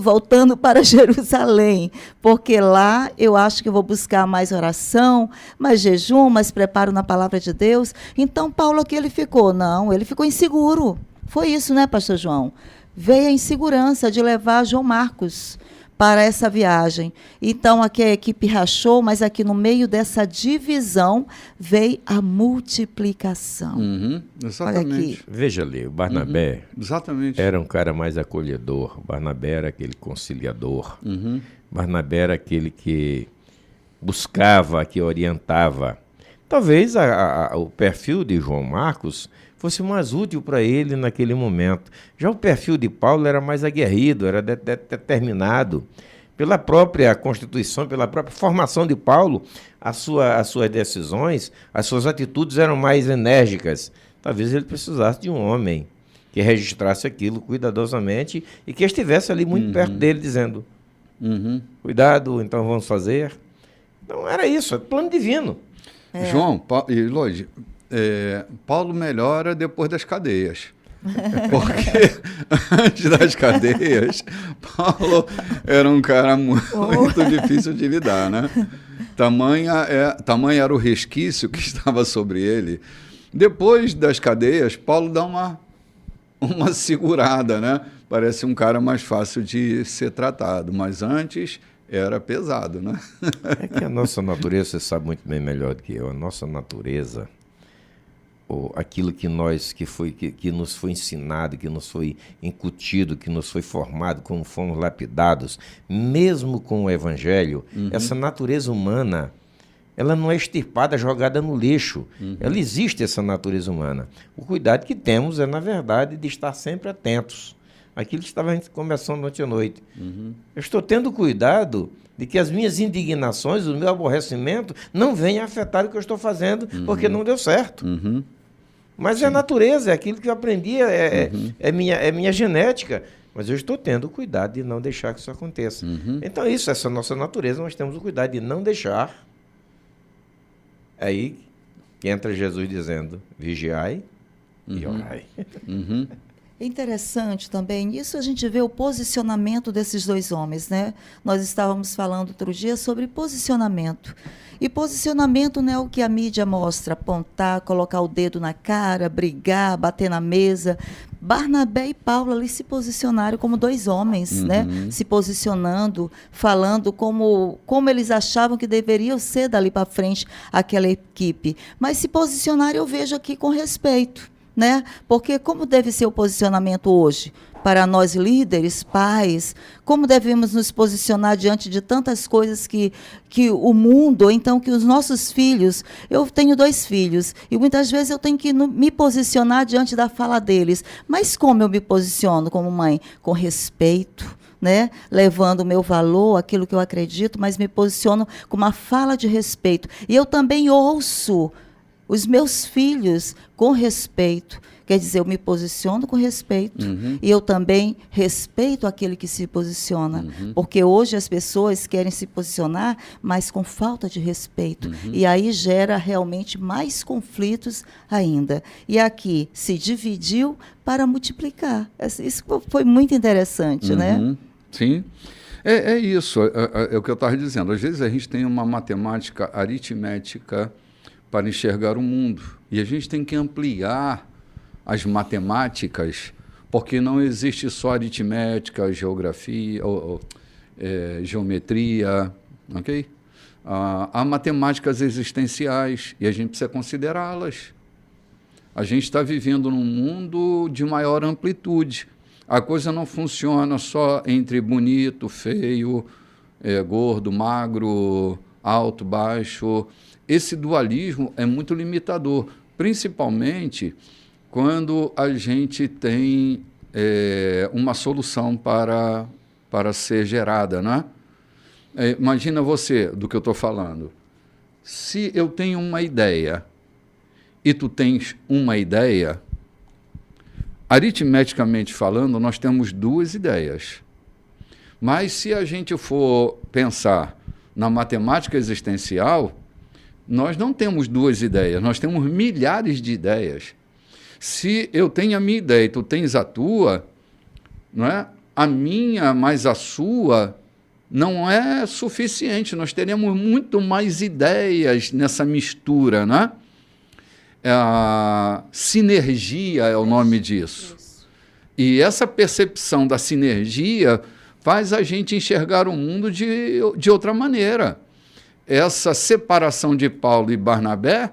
voltando para Jerusalém, porque lá eu acho que eu vou buscar mais oração, mais jejum, mais preparo na palavra de Deus. Então, Paulo aqui ele ficou inseguro. Foi isso, né, pastor João? Veio a insegurança de levar João Marcos para essa viagem. Então, aqui a equipe rachou, mas aqui no meio dessa divisão veio a multiplicação. Exatamente. Olha aqui. Veja ali, o Barnabé exatamente, era um cara mais acolhedor. Barnabé era aquele conciliador. Barnabé era aquele que buscava, que orientava. Talvez o perfil de João Marcos fosse mais útil para ele naquele momento. Já o perfil de Paulo era mais aguerrido, era determinado. Pela própria constituição, pela própria formação de Paulo, as suas decisões, as suas atitudes eram mais enérgicas. Talvez ele precisasse de um homem que registrasse aquilo cuidadosamente e que estivesse ali muito perto dele, dizendo, cuidado, então vamos fazer. Então era isso, é plano divino. João e Lloyd, Paulo melhora depois das cadeias. Porque antes das cadeias, Paulo era um cara muito difícil de lidar, né? Tamanho era o resquício que estava sobre ele. Depois das cadeias, Paulo dá uma segurada, né? Parece um cara mais fácil de ser tratado, mas antes era pesado, né? É que a nossa natureza, você sabe muito bem melhor do que eu, a nossa natureza, ou aquilo que nos foi ensinado, que nos foi incutido, que nos foi formado, como fomos lapidados, mesmo com o Evangelho, essa natureza humana, ela não é extirpada, jogada no lixo. Ela existe, essa natureza humana. O cuidado que temos é, na verdade, de estar sempre atentos aquilo que estava conversando ontem à noite. Eu estou tendo cuidado de que as minhas indignações, o meu aborrecimento, não venham afetar o que eu estou fazendo, porque não deu certo. Mas é a natureza, é aquilo que eu aprendi, é minha genética. Mas eu estou tendo cuidado de não deixar que isso aconteça. Então, essa é a nossa natureza, nós temos o cuidado de não deixar. Aí que entra Jesus dizendo, vigiai e orai. É interessante também, isso a gente vê o posicionamento desses dois homens, né? Nós estávamos falando outro dia sobre posicionamento. E posicionamento não é o que a mídia mostra, apontar, colocar o dedo na cara, brigar, bater na mesa. Barnabé e Paulo ali se posicionaram como dois homens, né? Se posicionando, falando como eles achavam que deveriam ser dali para frente aquela equipe. Mas se posicionaram, eu vejo aqui com respeito, né? Porque como deve ser o posicionamento hoje? Para nós líderes, pais, como devemos nos posicionar diante de tantas coisas que o mundo, ou então que os nossos filhos, eu tenho 2 filhos, e muitas vezes eu tenho que me posicionar diante da fala deles. Mas como eu me posiciono como mãe? Com respeito, né? Levando o meu valor, aquilo que eu acredito, mas me posiciono com uma fala de respeito. E eu também ouço os meus filhos com respeito. Quer dizer, eu me posiciono com respeito e eu também respeito aquele que se posiciona. Porque hoje as pessoas querem se posicionar, mas com falta de respeito. E aí gera realmente mais conflitos ainda. E aqui se dividiu para multiplicar. Isso foi muito interessante, né? Sim. É isso, é o que eu estava dizendo. Às vezes a gente tem uma matemática aritmética para enxergar o mundo. E a gente tem que ampliar as matemáticas, porque não existe só aritmética, geografia, geometria, ok? Há matemáticas existenciais e a gente precisa considerá-las. A gente está vivendo num mundo de maior amplitude. A coisa não funciona só entre bonito, feio, gordo, magro, alto, baixo. Esse dualismo é muito limitador, principalmente quando a gente tem uma solução para ser gerada, né? Imagina você, do que eu estou falando. Se eu tenho uma ideia e tu tens uma ideia, aritmeticamente falando, nós temos 2 ideias. Mas se a gente for pensar na matemática existencial, nós não temos 2 ideias, nós temos milhares de ideias. Se eu tenho a minha ideia e tu tens a tua, não é? A minha mais a sua não é suficiente. Nós teremos muito mais ideias nessa mistura, né? Sinergia é o nome disso. E essa percepção da sinergia faz a gente enxergar o mundo de outra maneira. Essa separação de Paulo e Barnabé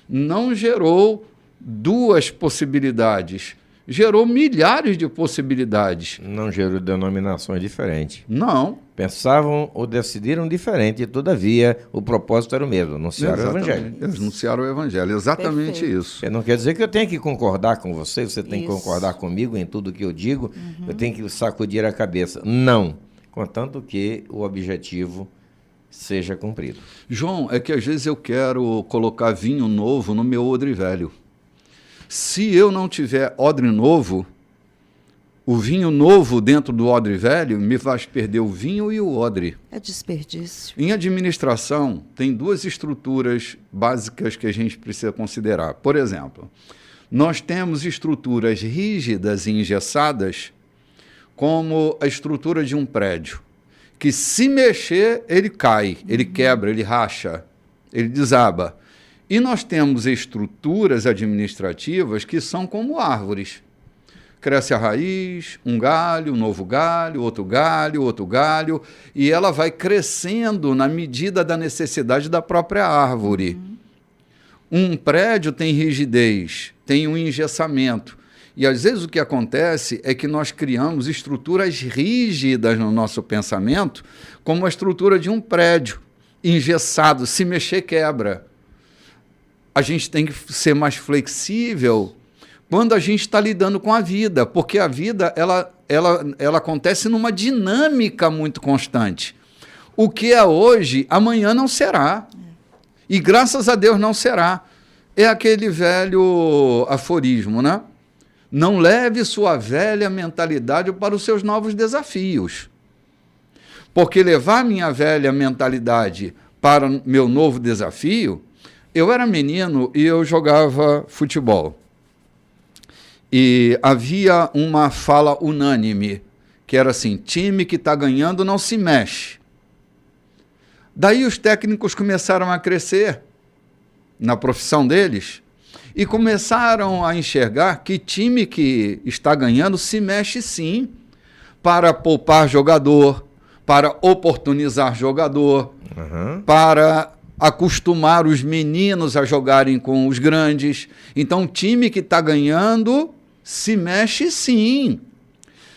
não gerou 2 possibilidades, gerou milhares de possibilidades. Não gerou denominações diferentes. Não. Pensavam ou decidiram diferente, e todavia o propósito era o mesmo, anunciar o Evangelho. Anunciar o Evangelho, exatamente Perfeito. isso. Não quer dizer que eu tenha que concordar com você, você tem que Isso. concordar comigo em tudo que eu digo, eu tenho que sacudir a cabeça. Não, contanto que o objetivo seja cumprido. João, é que às vezes eu quero colocar vinho novo no meu odre velho. Se eu não tiver odre novo, o vinho novo dentro do odre velho me faz perder o vinho e o odre. É desperdício. Em administração, tem 2 estruturas básicas que a gente precisa considerar. Por exemplo, nós temos estruturas rígidas e engessadas, como a estrutura de um prédio, que se mexer, ele cai, ele quebra, ele racha, ele desaba. E nós temos estruturas administrativas que são como árvores. Cresce a raiz, um galho, um novo galho, outro galho, e ela vai crescendo na medida da necessidade da própria árvore. Um prédio tem rigidez, tem um engessamento. E às vezes o que acontece é que nós criamos estruturas rígidas no nosso pensamento, como a estrutura de um prédio engessado, se mexer quebra. A gente tem que ser mais flexível quando a gente está lidando com a vida, porque a vida ela acontece numa dinâmica muito constante. O que é hoje, amanhã não será. E graças a Deus não será. É aquele velho aforismo, né? Não leve sua velha mentalidade para os seus novos desafios. Porque levar minha velha mentalidade para meu novo desafio, eu era menino e eu jogava futebol. E havia uma fala unânime, que era assim, time que está ganhando não se mexe. Daí os técnicos começaram a crescer na profissão deles e começaram a enxergar que time que está ganhando se mexe sim, para poupar jogador, para oportunizar jogador, para acostumar os meninos a jogarem com os grandes. Então, time que está ganhando se mexe sim.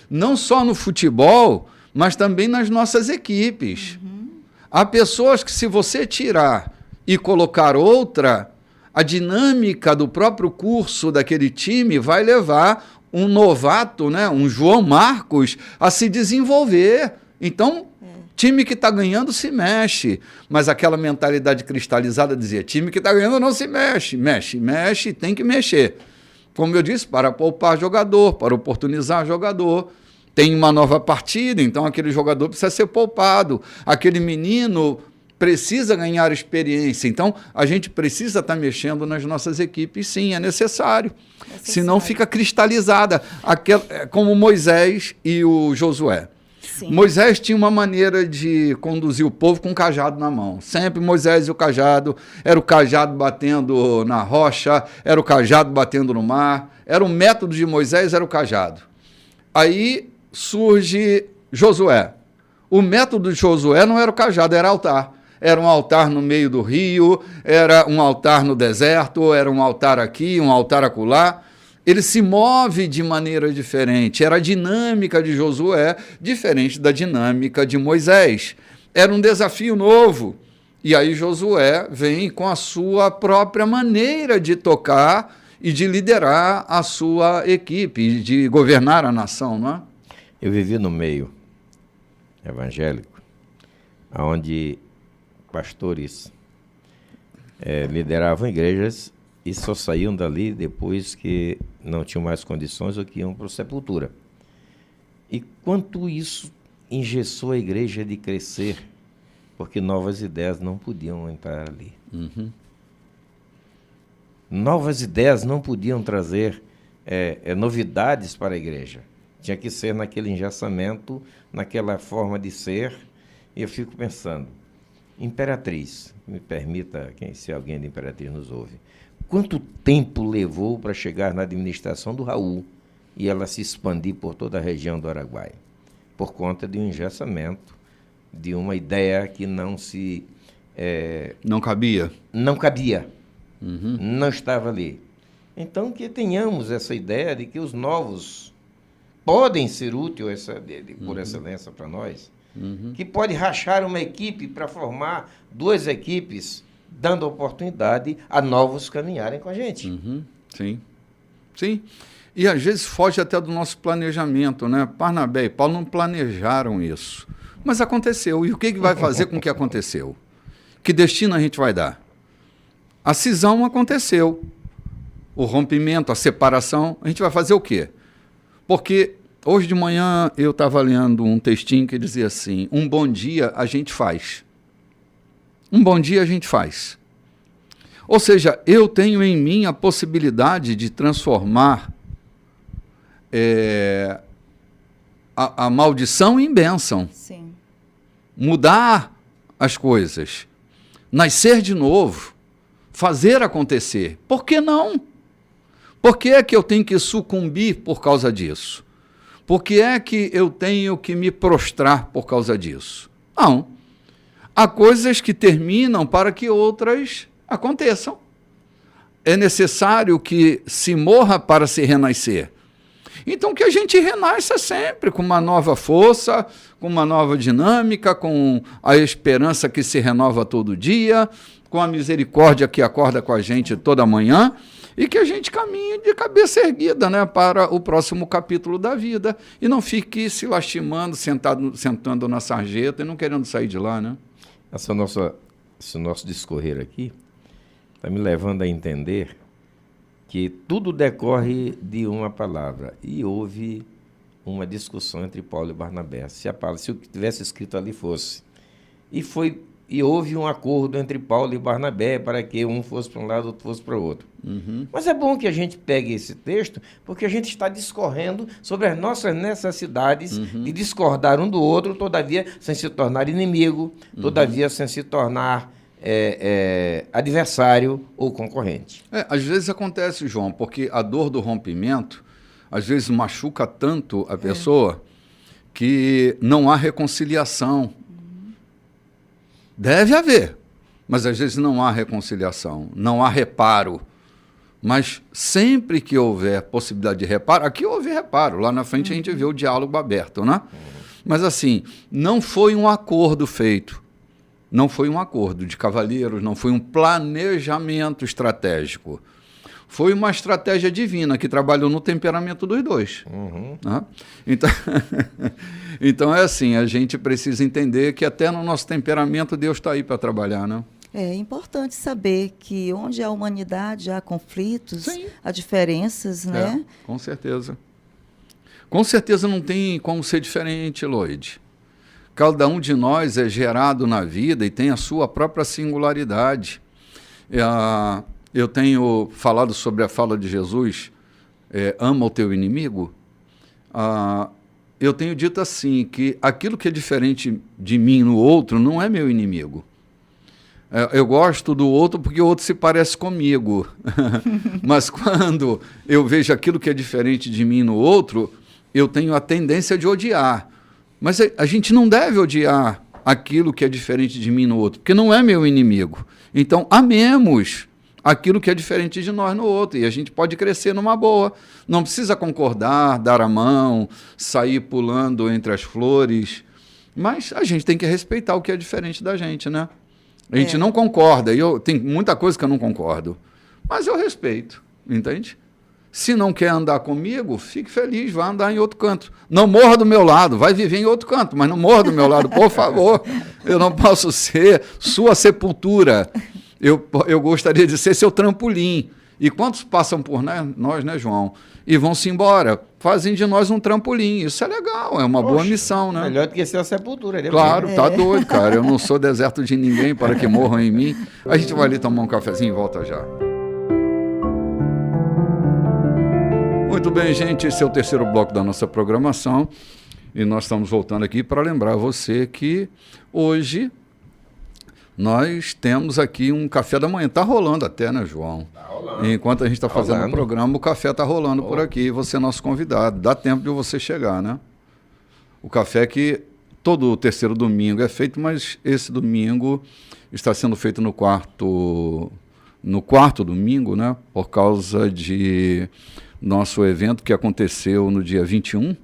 Não só no futebol, mas também nas nossas equipes. Há pessoas que, se você tirar e colocar outra, a dinâmica do próprio curso daquele time vai levar um novato, né, um João Marcos, a se desenvolver. Então, time que está ganhando se mexe, mas aquela mentalidade cristalizada dizia, time que está ganhando não se mexe, mexe, tem que mexer. Como eu disse, para poupar jogador, para oportunizar jogador. Tem uma nova partida, então aquele jogador precisa ser poupado. Aquele menino precisa ganhar experiência. Então, a gente precisa estar mexendo nas nossas equipes, sim, é necessário. Senão fica cristalizada, como Moisés e o Josué. Sim. Moisés tinha uma maneira de conduzir o povo com o cajado na mão. Sempre Moisés e o cajado, era o cajado batendo na rocha, era o cajado batendo no mar, era o método de Moisés, era o cajado. Aí surge Josué. O método de Josué não era o cajado, era altar. Era um altar no meio do rio, era um altar no deserto, era um altar aqui, um altar acolá. Ele se move de maneira diferente. Era a dinâmica de Josué diferente da dinâmica de Moisés. Era um desafio novo. E aí Josué vem com a sua própria maneira de tocar e de liderar a sua equipe, de governar a nação, não é? Eu vivi no meio evangélico, onde pastores lideravam igrejas e só saíam dali depois que não tinham mais condições ou que iam para a sepultura. E quanto isso engessou a igreja de crescer, porque novas ideias não podiam entrar ali. Novas ideias não podiam trazer novidades para a igreja. Tinha que ser naquele engessamento, naquela forma de ser. E eu fico pensando, Imperatriz, me permita, se alguém da Imperatriz nos ouve, quanto tempo levou para chegar na administração do Raul e ela se expandir por toda a região do Araguaia? Por conta de um engessamento, de uma ideia que não se... não cabia. Não cabia. Não estava ali. Então, que tenhamos essa ideia de que os novos podem ser úteis por excelência para nós, que pode rachar uma equipe para formar duas equipes, dando oportunidade a novos caminharem com a gente. Sim. Sim. E às vezes foge até do nosso planejamento, né? Barnabé e Paulo não planejaram isso. Mas aconteceu. E o que vai fazer com que aconteceu? Que destino a gente vai dar? A cisão aconteceu. O rompimento, a separação, a gente vai fazer o quê? Porque hoje de manhã eu estava lendo um textinho que dizia assim, um bom dia a gente faz. Um bom dia a gente faz. Ou seja, eu tenho em mim a possibilidade de transformar a maldição em bênção. Sim. Mudar as coisas. Nascer de novo. Fazer acontecer. Por que não? Por que é que eu tenho que sucumbir por causa disso? Por que é que eu tenho que me prostrar por causa disso? Não. Há coisas que terminam para que outras aconteçam. É necessário que se morra para se renascer. Então, que a gente renasça sempre com uma nova força, com uma nova dinâmica, com a esperança que se renova todo dia, com a misericórdia que acorda com a gente toda manhã. e que a gente caminhe de cabeça erguida, né, para o próximo capítulo da vida e não fique se lastimando, sentando na sarjeta e não querendo sair de lá, né? Esse nosso discorrer aqui está me levando a entender que tudo decorre de uma palavra. E houve uma discussão entre Paulo e Barnabé. Se o que tivesse escrito ali fosse. E houve um acordo entre Paulo e Barnabé para que um fosse para um lado, outro fosse para o outro. Mas é bom que a gente pegue esse texto, porque a gente está discorrendo sobre as nossas necessidades de discordar um do outro, todavia sem se tornar inimigo, todavia sem se tornar adversário ou concorrente. Às vezes acontece, João, porque a dor do rompimento, às vezes machuca tanto a pessoa que não há reconciliação. Deve haver, mas às vezes não há reconciliação, não há reparo. Mas sempre que houver possibilidade de reparo, aqui houve reparo, lá na frente a gente vê o diálogo aberto, né? Mas assim, não foi um acordo feito, não foi um acordo de cavalheiros, não foi um planejamento estratégico. Foi uma estratégia divina que trabalhou no temperamento dos dois. Né? Então é assim, a gente precisa entender que até no nosso temperamento Deus está aí para trabalhar, né? É importante saber que onde há humanidade há conflitos, Sim. há diferenças, né? Com certeza. Com certeza não tem como ser diferente, Lloyd. Cada um de nós é gerado na vida e tem a sua própria singularidade. Eu tenho falado sobre a fala de Jesus, ama o teu inimigo. Eu tenho dito assim, que aquilo que é diferente de mim no outro não é meu inimigo. Eu gosto do outro porque o outro se parece comigo. Mas quando eu vejo aquilo que é diferente de mim no outro, eu tenho a tendência de odiar. Mas a gente não deve odiar aquilo que é diferente de mim no outro, porque não é meu inimigo. Então, amemos aquilo que é diferente de nós no outro, e a gente pode crescer numa boa. Não precisa concordar, dar a mão, sair pulando entre as flores, mas a gente tem que respeitar o que é diferente da gente, né? A gente não concorda, tem muita coisa que eu não concordo, mas eu respeito, entende? Se não quer andar comigo, fique feliz, vai andar em outro canto. Não morra do meu lado, vai viver em outro canto, mas não morra do meu lado, por favor. Eu não posso ser sua sepultura. Eu gostaria de ser seu trampolim. E quantos passam por nós, né, João? E vão-se embora. Fazem de nós um trampolim. Isso é legal, é uma boa missão, né? Melhor do que ser a sepultura. Claro, tá doido, cara. Eu não sou deserto de ninguém para que morram em mim. A gente vai ali tomar um cafezinho e volta já. Muito bem, gente. Esse é o terceiro bloco da nossa programação. E nós estamos voltando aqui para lembrar você que hoje nós temos aqui um café da manhã. Está rolando até, né, João? Está rolando. Enquanto a gente está fazendo o programa, o café está rolando por aqui. Você é nosso convidado. Dá tempo de você chegar, né? O café que todo o terceiro domingo é feito, mas esse domingo está sendo feito no quarto domingo, né? Por causa de nosso evento que aconteceu no dia 21,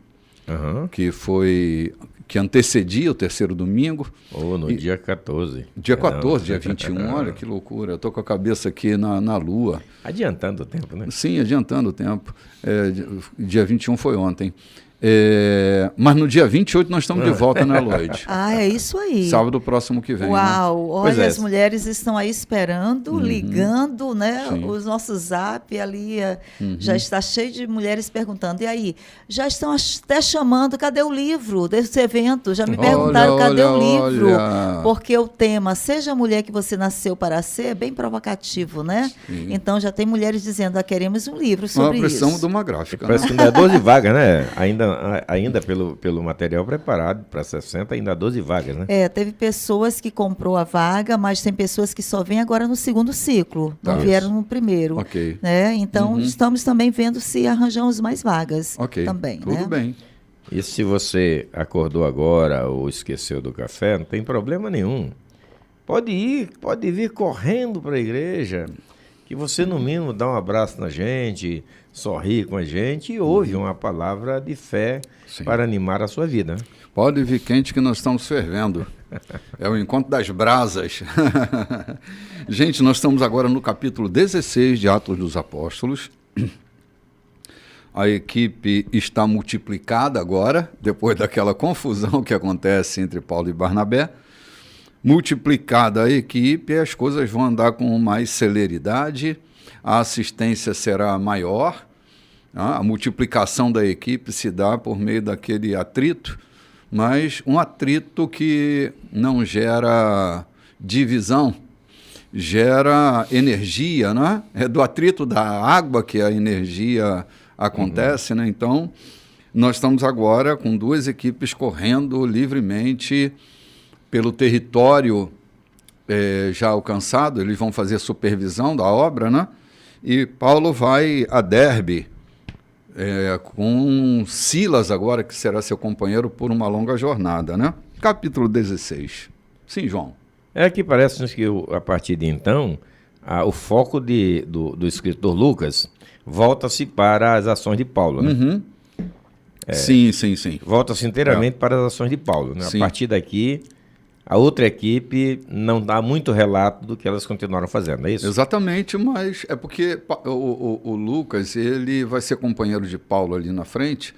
que antecedia o terceiro domingo. No dia 14. Dia 14, dia 21, olha que loucura. Eu estou com a cabeça aqui na lua. Adiantando o tempo, né? Sim, adiantando o tempo. Dia 21 foi ontem. Mas no dia 28 nós estamos de volta, né, Lloyd? É isso aí. Sábado próximo que vem. Uau, né? olha, as mulheres estão aí esperando, ligando, né? Sim. Os nossos zap ali já está cheio de mulheres perguntando. E aí, já estão até chamando, cadê o livro desse evento? Já me perguntaram, cadê o livro? Porque o tema, seja a mulher que você nasceu para ser, é bem provocativo, né? Sim. Então já tem mulheres dizendo, queremos um livro sobre isso. Nós precisamos de uma gráfica. Parece que ainda é 12 vagas, né? Ainda pelo material preparado para 60, ainda há 12 vagas, né? Teve pessoas que comprou a vaga, mas tem pessoas que só vêm agora no segundo ciclo, não vieram no primeiro. Ok. Né? Então, estamos também vendo se arranjamos mais vagas também. Tudo bem. E se você acordou agora ou esqueceu do café, não tem problema nenhum. Pode vir correndo para a igreja, que você, no mínimo, dá um abraço na gente, sorri com a gente e ouve uma palavra de fé para animar a sua vida. Pode vir quente que nós estamos fervendo. É o encontro das brasas. Gente, nós estamos agora no capítulo 16 de Atos dos Apóstolos. A equipe está multiplicada agora, depois daquela confusão que acontece entre Paulo e Barnabé. Multiplicada a equipe, as coisas vão andar com mais celeridade, a assistência será maior, a multiplicação da equipe se dá por meio daquele atrito, mas um atrito que não gera divisão, gera energia, né? É do atrito da água que a energia acontece, né? Então, nós estamos agora com duas equipes correndo livremente pelo território já alcançado. Eles vão fazer supervisão da obra, né? E Paulo vai a Derbe com Silas agora, que será seu companheiro por uma longa jornada, né? Capítulo 16. Sim, João. É que parece que a partir de então, o foco do escritor Lucas volta-se para as ações de Paulo, né? Uhum. Sim. Volta-se inteiramente para as ações de Paulo, né? A partir daqui, a outra equipe não dá muito relato do que elas continuaram fazendo, é isso? Exatamente, mas é porque o Lucas, ele vai ser companheiro de Paulo ali na frente,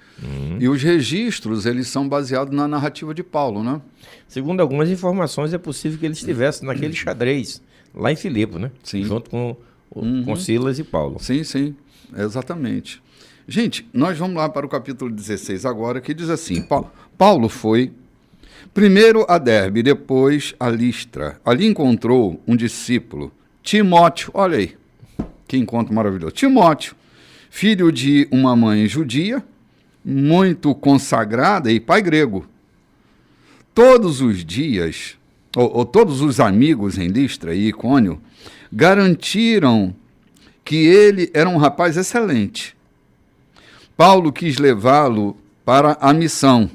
e os registros, eles são baseados na narrativa de Paulo, né? Segundo algumas informações, é possível que ele estivesse naquele xadrez, lá em Filipe, né? Sim. Junto com Silas e Paulo. Sim, exatamente. Gente, nós vamos lá para o capítulo 16 agora, que diz assim: Paulo foi primeiro a Derbe, depois a Listra. Ali encontrou um discípulo, Timóteo. Olha aí, que encontro maravilhoso. Timóteo, filho de uma mãe judia, muito consagrada, e pai grego. Todos os dias, ou todos os amigos em Listra e Icônio, garantiram que ele era um rapaz excelente. Paulo quis levá-lo para a missão,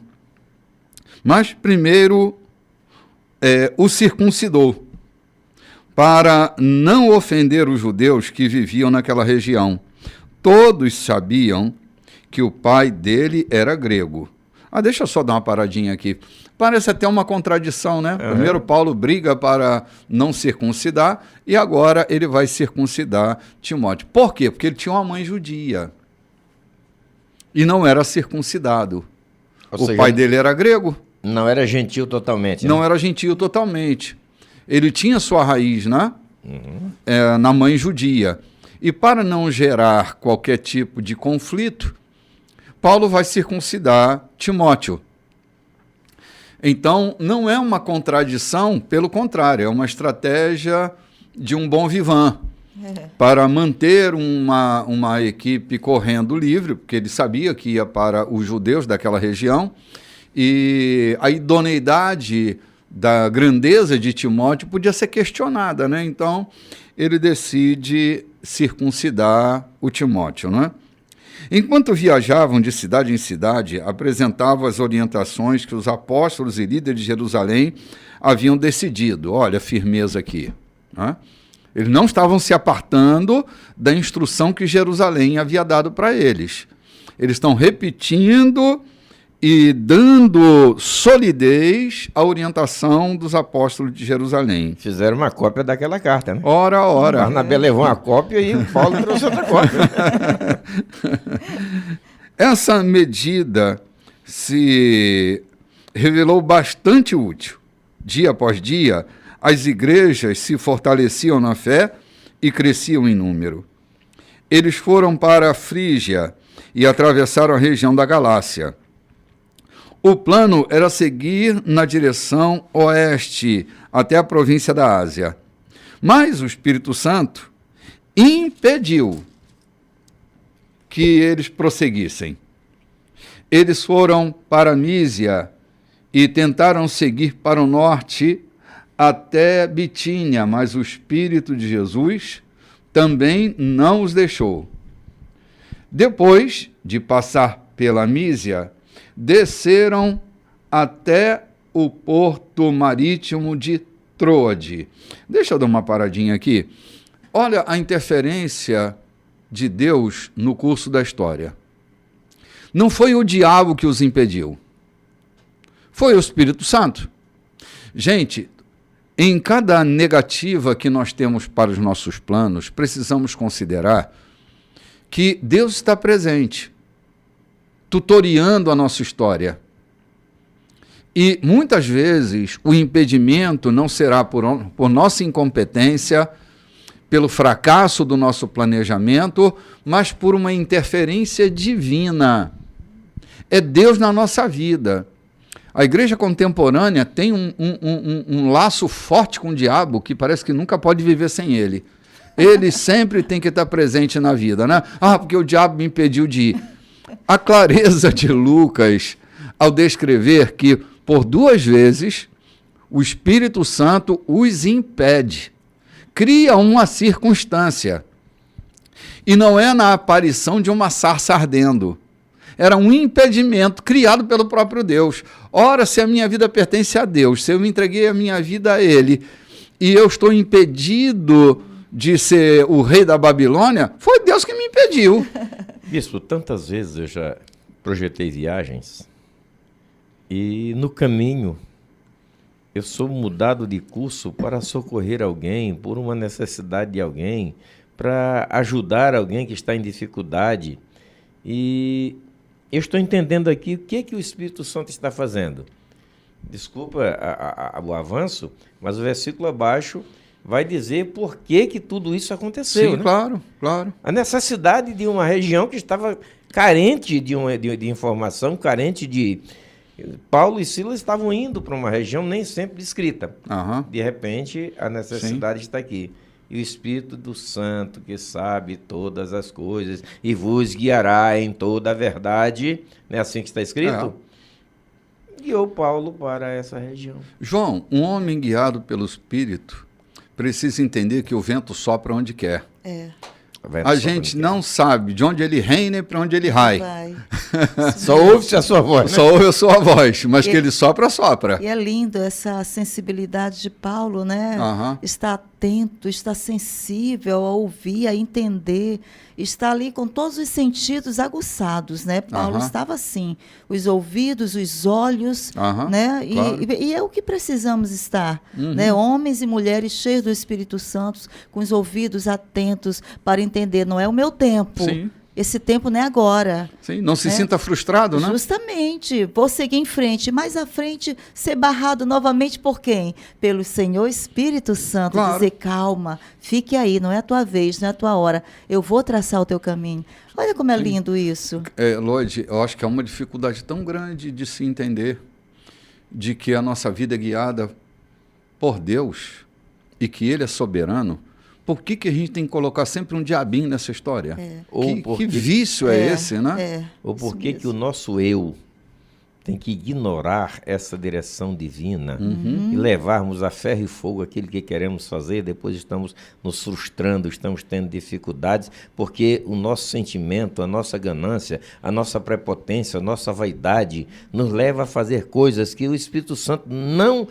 mas primeiro o circuncidou, para não ofender os judeus que viviam naquela região. Todos sabiam que o pai dele era grego. Deixa eu só dar uma paradinha aqui. Parece até uma contradição, né? Primeiro Paulo briga para não circuncidar e agora ele vai circuncidar Timóteo. Por quê? Porque ele tinha uma mãe judia e não era circuncidado. O pai dele era grego. Não era gentil totalmente. Né? Não era gentil totalmente. Ele tinha sua raiz, né? Na mãe judia. E para não gerar qualquer tipo de conflito, Paulo vai circuncidar Timóteo. Então, não é uma contradição, pelo contrário, é uma estratégia de um bom vivant, para manter uma equipe correndo livre, porque ele sabia que ia para os judeus daquela região, e a idoneidade da grandeza de Timóteo podia ser questionada, né? Então, ele decide circuncidar o Timóteo, né? Enquanto viajavam de cidade em cidade, apresentavam as orientações que os apóstolos e líderes de Jerusalém haviam decidido. Olha a firmeza aqui. Né? Eles não estavam se apartando da instrução que Jerusalém havia dado para eles. Eles estão repetindo e dando solidez à orientação dos apóstolos de Jerusalém. Fizeram uma cópia daquela carta, né? Ora. Barnabé levou uma cópia e o Paulo trouxe outra cópia. Essa medida se revelou bastante útil. Dia após dia, as igrejas se fortaleciam na fé e cresciam em número. Eles foram para a Frígia e atravessaram a região da Galácia. O plano era seguir na direção oeste, até a província da Ásia. Mas o Espírito Santo impediu que eles prosseguissem. Eles foram para Mísia e tentaram seguir para o norte até Bitínia, mas o Espírito de Jesus também não os deixou. Depois de passar pela Mísia, desceram até o porto marítimo de Troade. Deixa eu dar uma paradinha aqui. Olha a interferência de Deus no curso da história. Não foi o diabo que os impediu. Foi o Espírito Santo. Gente, em cada negativa que nós temos para os nossos planos, precisamos considerar que Deus está presente, tutoriando a nossa história. E muitas vezes o impedimento não será por nossa incompetência, pelo fracasso do nosso planejamento, mas por uma interferência divina. É Deus na nossa vida. A igreja contemporânea tem um laço forte com o diabo que parece que nunca pode viver sem ele. Ele sempre tem que estar presente na vida, né? Ah, porque o diabo me impediu de ir. A clareza de Lucas, ao descrever que por 2 vezes o Espírito Santo os impede, cria uma circunstância. E não é na aparição de uma sarça ardendo. Era um impedimento criado pelo próprio Deus. Ora, se a minha vida pertence a Deus, se eu me entreguei a minha vida a Ele, e eu estou impedido de ser o rei da Babilônia, foi Deus que me impediu. Bispo, tantas vezes eu já projetei viagens e no caminho eu sou mudado de curso para socorrer alguém, por uma necessidade de alguém, para ajudar alguém que está em dificuldade. E eu estou entendendo aqui o que o Espírito Santo está fazendo. Desculpa o avanço, mas o versículo abaixo vai dizer por que tudo isso aconteceu. Sim, né? claro, claro. A necessidade de uma região que estava carente de informação, carente de... Paulo e Silas estavam indo para uma região nem sempre descrita. Uhum. De repente, a necessidade está aqui. E o Espírito do Santo, que sabe todas as coisas, e vos guiará em toda a verdade, não é assim que está escrito? Guiou Paulo para essa região. João, um homem guiado pelo Espírito precisa entender que o vento sopra onde quer. A gente não sabe de onde ele reina e para onde ele vai. Só ouve-se a sua voz. Só ouve a sua voz, mas que ele sopra, sopra. E é lindo essa sensibilidade de Paulo, né? Está atento, está sensível a ouvir, a entender, está ali com todos os sentidos aguçados, né? Paulo estava assim, os ouvidos, os olhos, né? E é o que precisamos estar, né? Homens e mulheres cheios do Espírito Santo, com os ouvidos atentos para entender, não é o meu tempo. Sim. Esse tempo não é agora. Sim, não se sinta frustrado, né? Justamente. Vou seguir em frente. Mais à frente, ser barrado novamente por quem? Pelo Senhor Espírito Santo. Claro. Dizer, calma, fique aí, não é a tua vez, não é a tua hora. Eu vou traçar o teu caminho. Olha como é lindo isso. Lloyd, eu acho que é uma dificuldade tão grande de se entender de que a nossa vida é guiada por Deus e que Ele é soberano. Por que a gente tem que colocar sempre um diabinho nessa história? Que vício é esse, né? Ou por que o nosso eu tem que ignorar essa direção divina e levarmos a ferro e fogo aquilo que queremos fazer, depois estamos nos frustrando, estamos tendo dificuldades, porque o nosso sentimento, a nossa ganância, a nossa prepotência, a nossa vaidade nos leva a fazer coisas que o Espírito Santo não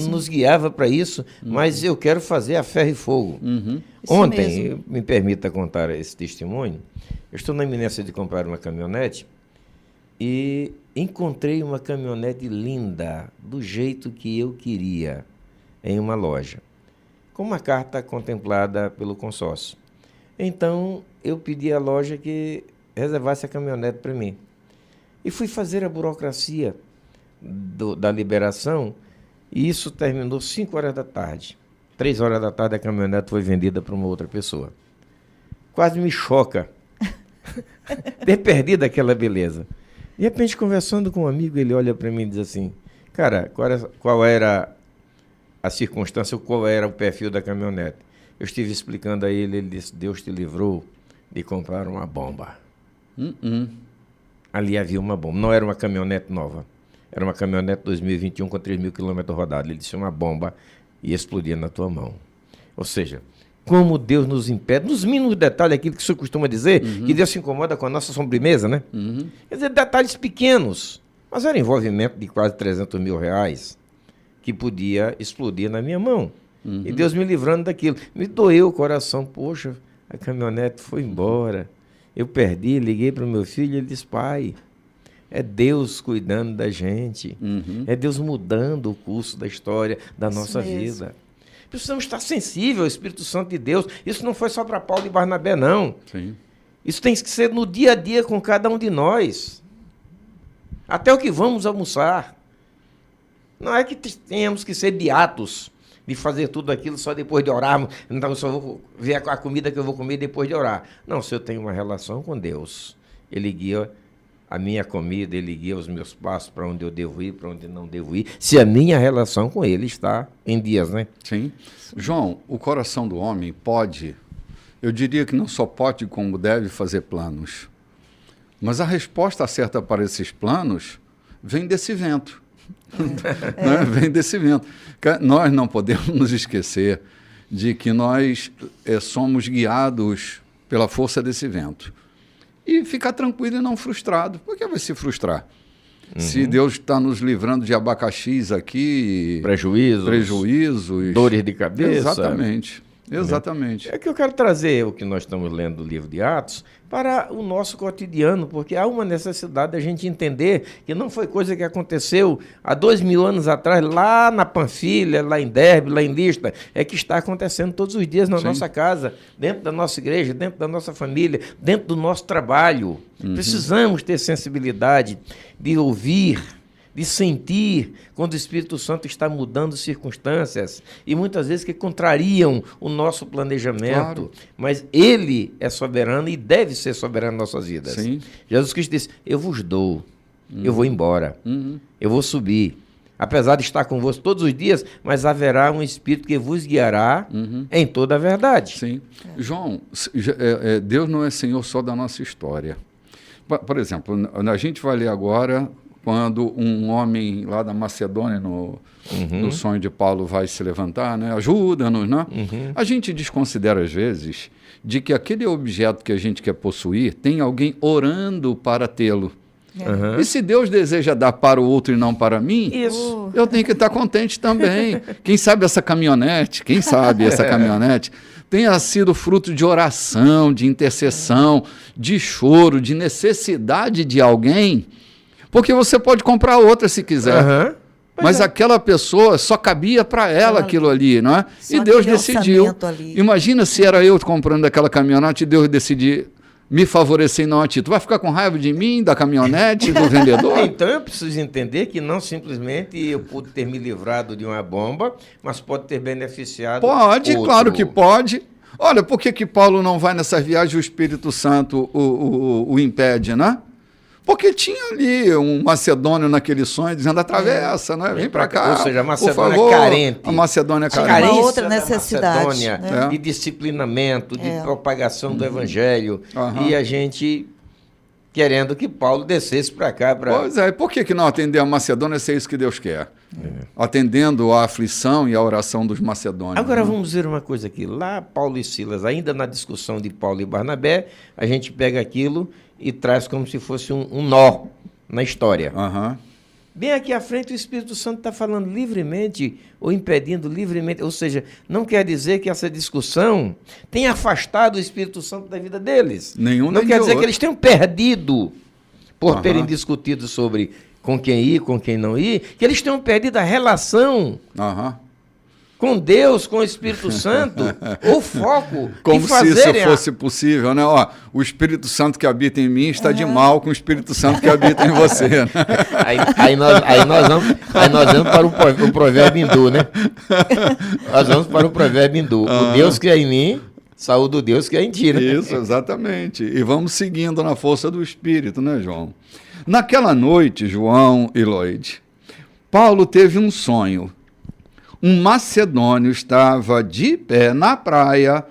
nos guiava para isso, mas eu quero fazer a ferro e fogo. Ontem, me permita contar esse testemunho, eu estou na iminência de comprar uma caminhonete e encontrei uma caminhonete linda, do jeito que eu queria, em uma loja, com uma carta contemplada pelo consórcio. Então, eu pedi à loja que reservasse a caminhonete para mim. E fui fazer a burocracia da liberação, e isso terminou 5 horas da tarde. 3 horas da tarde a caminhonete foi vendida para uma outra pessoa. Quase me choca ter perdido aquela beleza. De repente, conversando com um amigo, ele olha para mim e diz assim, cara, qual era a circunstância, qual era o perfil da caminhonete? Eu estive explicando a ele, ele disse, Deus te livrou de comprar uma bomba. Ali havia uma bomba, não era uma caminhonete nova, era uma caminhonete 2021 com 3.000 quilômetros rodados. Ele disse, uma bomba ia explodir na tua mão. Ou seja, como Deus nos impede, nos mínimos detalhes, aquilo que o senhor costuma dizer, que Deus se incomoda com a nossa sobremesa, né? Quer dizer, detalhes pequenos, mas era envolvimento de quase 300 mil reais que podia explodir na minha mão. E Deus me livrando daquilo. Me doeu o coração, poxa, a caminhonete foi embora, eu perdi, liguei para o meu filho, ele disse, pai, É Deus cuidando da gente. É Deus mudando o curso da história da nossa vida. Precisamos estar sensíveis ao Espírito Santo de Deus. Isso não foi só para Paulo e Barnabé, não. Sim. Isso tem que ser no dia a dia com cada um de nós. Até o que vamos almoçar. Não é que tenhamos que ser beatos de fazer tudo aquilo só depois de orarmos. Então eu só vou ver a comida que eu vou comer depois de orar. Não, se eu tenho uma relação com Deus, Ele guia a minha comida, Ele guia os meus passos para onde eu devo ir, para onde não devo ir, se a minha relação com Ele está em dias, né? Sim. João, o coração do homem pode, eu diria que não só pode, como deve fazer planos. Mas a resposta certa para esses planos vem desse vento. Né? Vem desse vento. Nós não podemos nos esquecer de que nós somos guiados pela força desse vento. E ficar tranquilo e não frustrado. Por que vai se frustrar? Se Deus está nos livrando de abacaxis aqui... Prejuízos. Dores de cabeça. Exatamente. É que eu quero trazer o que nós estamos lendo do livro de Atos para o nosso cotidiano, porque há uma necessidade da gente entender que não foi coisa que aconteceu há 2000 anos atrás, lá na Panfilha, lá em Derbe, lá em Listra, é que está acontecendo todos os dias na nossa casa, dentro da nossa igreja, dentro da nossa família, dentro do nosso trabalho. Precisamos ter sensibilidade de ouvir, de sentir quando o Espírito Santo está mudando circunstâncias e muitas vezes que contrariam o nosso planejamento. Claro. Mas Ele é soberano e deve ser soberano em nossas vidas. Sim. Jesus Cristo disse, eu vos dou, eu vou embora, eu vou subir. Apesar de estar convosco todos os dias, mas haverá um Espírito que vos guiará em toda a verdade. Sim. João, Deus não é Senhor só da nossa história. Por exemplo, a gente vai ler agora... Quando um homem lá da Macedônia, no sonho de Paulo, vai se levantar, né? Ajuda-nos, né? A gente desconsidera, às vezes, de que aquele objeto que a gente quer possuir tem alguém orando para tê-lo. E se Deus deseja dar para o outro e não para mim, eu tenho que estar contente também. Quem sabe essa caminhonete tenha sido fruto de oração, de intercessão, de choro, de necessidade de alguém... Porque você pode comprar outra se quiser. Mas aquela pessoa só cabia para ela aquilo ali, não é? E Deus decidiu. Imagina se era eu comprando aquela caminhonete e Deus decidir me favorecer e não a ti. Tu vai ficar com raiva de mim, da caminhonete, do vendedor? Então eu preciso entender que não simplesmente eu pude ter me livrado de uma bomba, mas pode ter beneficiado Pode, outro. Claro que pode. Olha, por que Paulo não vai nessa viagem e o Espírito Santo o impede, né? Porque tinha ali um macedônio naquele sonho dizendo atravessa, né? Vem para cá. Ou seja, a Macedônia carente. A Macedônia carente. Uma outra necessidade. Macedônia, de disciplinamento, de propagação do Evangelho. E a gente querendo que Paulo descesse para cá. Pois é, por que não atender a Macedônia se é isso que Deus quer? Atendendo a aflição e a oração dos macedônios. Agora vamos ver uma coisa aqui. Lá, Paulo e Silas, ainda na discussão de Paulo e Barnabé, a gente pega aquilo e traz como se fosse um nó na história. Bem aqui à frente o Espírito Santo está falando livremente ou impedindo livremente, ou seja, não quer dizer que essa discussão tenha afastado o Espírito Santo da vida deles. Não quer dizer que eles tenham perdido por terem discutido sobre com quem ir, com quem não ir, que eles tenham perdido a relação com Deus, com o Espírito Santo, o foco como de fazerem... se isso fosse possível, né? Ó, o Espírito Santo que habita em mim está de mal com o Espírito Santo que habita em você. Né? Aí nós vamos para o provérbio hindu, né? Nós vamos para o provérbio hindu. O Deus que é em mim, saúde o Deus que é em ti, né? Isso, exatamente. E vamos seguindo na força do Espírito, né, João? Naquela noite, João e Lloyd, Paulo teve um sonho. Um macedônio estava de pé na praia,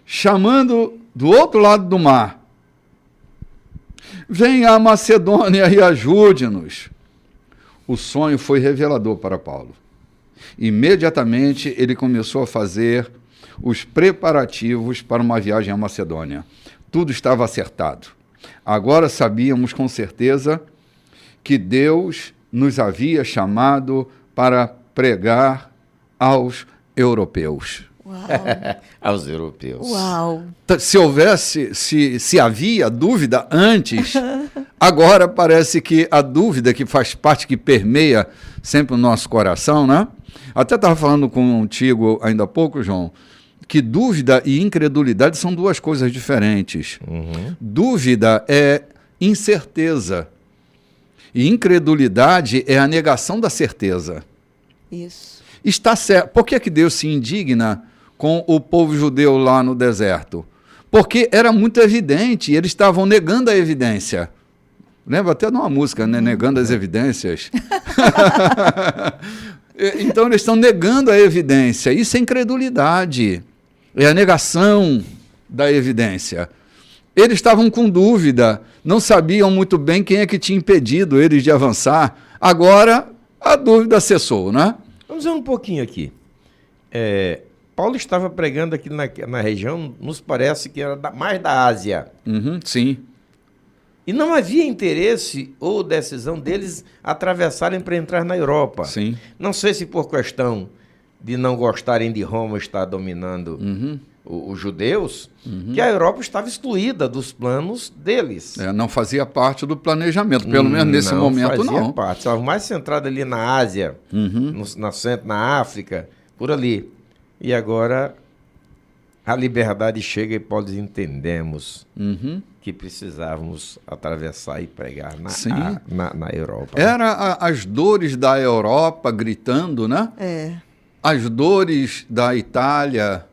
chamando do outro lado do mar. Venha a Macedônia e ajude-nos. O sonho foi revelador para Paulo. Imediatamente ele começou a fazer os preparativos para uma viagem à Macedônia. Tudo estava acertado. Agora sabíamos com certeza que Deus nos havia chamado para pregar aos europeus. Uau! Aos europeus. Uau! Se havia dúvida antes, agora parece que a dúvida que faz parte, que permeia sempre o nosso coração, né? Até estava falando contigo ainda há pouco, João, que dúvida e incredulidade são duas coisas diferentes. Dúvida é incerteza e incredulidade é a negação da certeza. Isso. Está certo. Por que Deus se indigna com o povo judeu lá no deserto? Porque era muito evidente e eles estavam negando a evidência. Lembra até de uma música, né? Negando as evidências. Então eles estão negando a evidência. Isso é incredulidade. É a negação da evidência. Eles estavam com dúvida, não sabiam muito bem quem é que tinha impedido eles de avançar. Agora a dúvida cessou, né? Vamos ver um pouquinho aqui. Paulo estava pregando aqui na região, nos parece que era mais da Ásia. Sim. E não havia interesse ou decisão deles atravessarem para entrar na Europa. Sim. Não sei se por questão de não gostarem de Roma estar dominando os judeus, que a Europa estava excluída dos planos deles. Não fazia parte do planejamento, pelo menos nesse momento não. Fazia parte, estava mais centrado ali na Ásia, na África, por ali. E agora a liberdade chega e Paulo diz, entendemos que precisávamos atravessar e pregar na Europa. Era as dores da Europa gritando, né? As dores da Itália,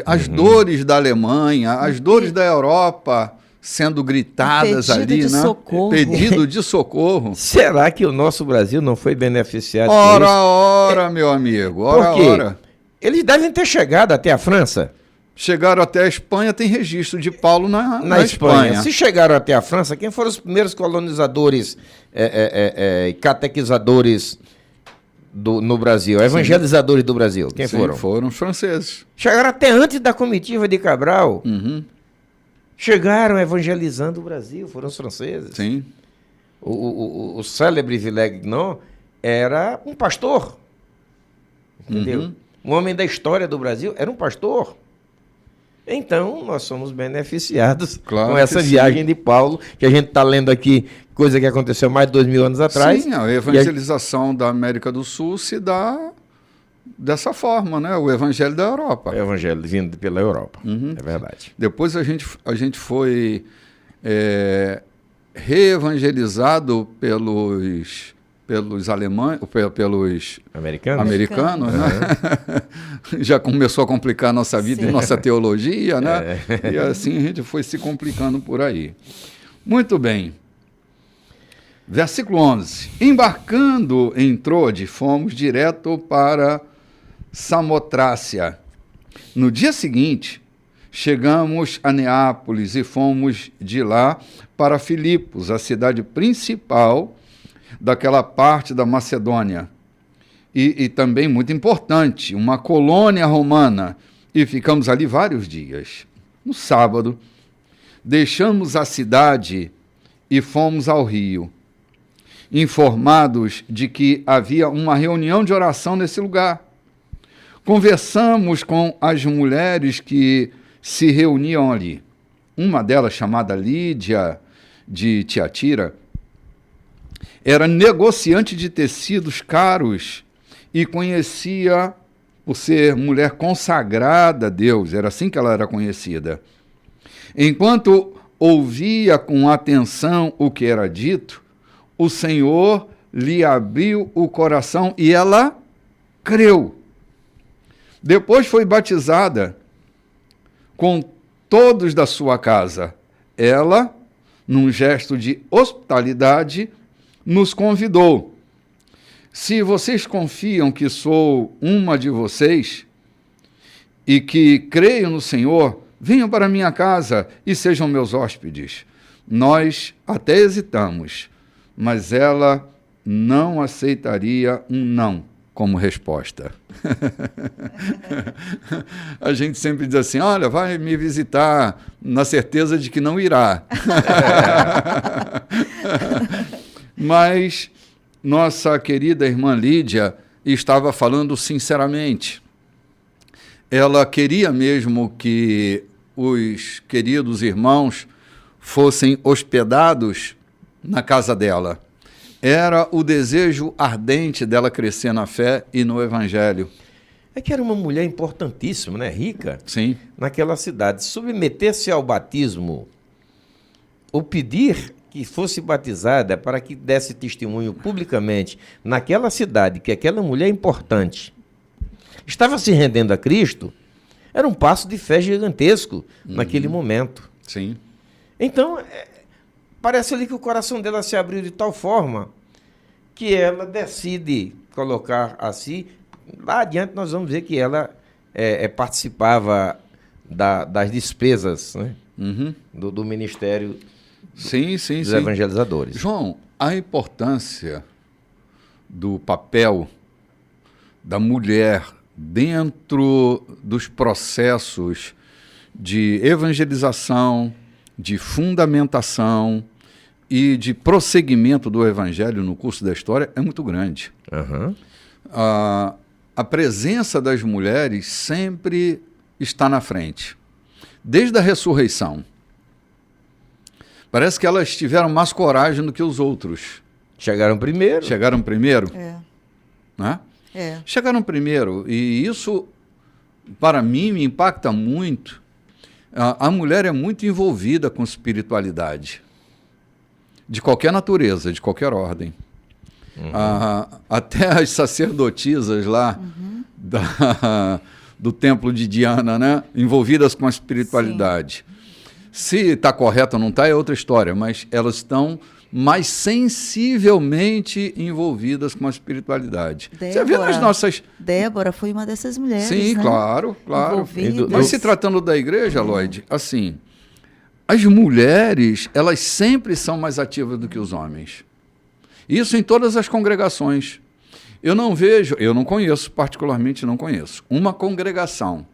as dores da Alemanha, as dores da Europa sendo gritadas ali, né? Socorro. Pedido de socorro. Será que o nosso Brasil não foi beneficiado ora, por isso? ora, meu amigo, ora, Por quê? ora. Eles devem ter chegado até a França. Chegaram até a Espanha, tem registro de Paulo na Espanha. Espanha. Se chegaram até a França, quem foram os primeiros colonizadores e catequizadores no Brasil? Evangelizadores do Brasil? Quem Sim, foram? Foram os franceses. Chegaram até antes da comitiva de Cabral. Chegaram evangelizando o Brasil, foram os franceses. Sim. O célebre Villègue-Guignot era um pastor. Entendeu? Um homem da história do Brasil era um pastor. Então, nós somos beneficiados com essa viagem de Paulo, que a gente está lendo aqui, coisa que aconteceu mais de 2000 anos atrás. Sim, a evangelização da América do Sul se dá dessa forma, né? O evangelho da Europa. O evangelho vindo pela Europa, é verdade. Depois a gente foi reevangelizado pelos alemães, pelos americanos, né? Já começou a complicar a nossa vida e nossa teologia, né? E assim a gente foi se complicando por aí. Muito bem. Versículo 11. Embarcando em Trode, fomos direto para Samotrácia. No dia seguinte, chegamos a Neápolis e fomos de lá para Filipos, a cidade principal daquela parte da Macedônia. E também muito importante, uma colônia romana. E ficamos ali vários dias. No sábado, deixamos a cidade e fomos ao rio, informados de que havia uma reunião de oração nesse lugar. Conversamos com as mulheres que se reuniam ali. Uma delas, chamada Lídia, de Tiatira, era negociante de tecidos caros e conhecia, por ser mulher consagrada a Deus, era assim que ela era conhecida. Enquanto ouvia com atenção o que era dito, o Senhor lhe abriu o coração e ela creu. Depois foi batizada com todos da sua casa. Ela, num gesto de hospitalidade, nos convidou. Se vocês confiam que sou uma de vocês e que creio no Senhor, venham para minha casa e sejam meus hóspedes. Nós até hesitamos, mas ela não aceitaria um não como resposta. A gente sempre diz assim, olha, vai me visitar na certeza de que não irá. Mas nossa querida irmã Lídia estava falando sinceramente. ela queria mesmo que os queridos irmãos fossem hospedados na casa dela. Era o desejo ardente dela crescer na fé e no Evangelho. É que era uma mulher importantíssima, né? Rica. Sim. Naquela cidade. Submeter-se ao batismo, ou pedir que fosse batizada para que desse testemunho publicamente naquela cidade, que aquela mulher importante estava se rendendo a Cristo, era um passo de fé gigantesco naquele momento. Sim. Então, parece ali que o coração dela se abriu de tal forma que ela decide colocar assim. Lá adiante nós vamos ver que ela participava das despesas, né? do ministério Sim, dos evangelizadores. João, a importância do papel da mulher dentro dos processos de evangelização, de fundamentação e de prosseguimento do evangelho no curso da história é muito grande. A presença das mulheres sempre está na frente, desde a ressurreição. Parece que elas tiveram mais coragem do que os outros. Chegaram primeiro. Chegaram primeiro? Né? É. Chegaram primeiro, e isso, para mim, me impacta muito. A mulher é muito envolvida com espiritualidade, de qualquer natureza, de qualquer ordem. Até as sacerdotisas lá do templo de Diana, né? Envolvidas com a espiritualidade. Sim. Se está correto ou não está é outra história, mas elas estão mais sensivelmente envolvidas com a espiritualidade. Você vê nas nossas... Débora foi uma dessas mulheres, Sim, né? claro. Envolvidas. Mas se tratando da igreja, Lloyd, assim, as mulheres, elas sempre são mais ativas do que os homens. Isso em todas as congregações. Eu não conheço, particularmente não conheço, uma congregação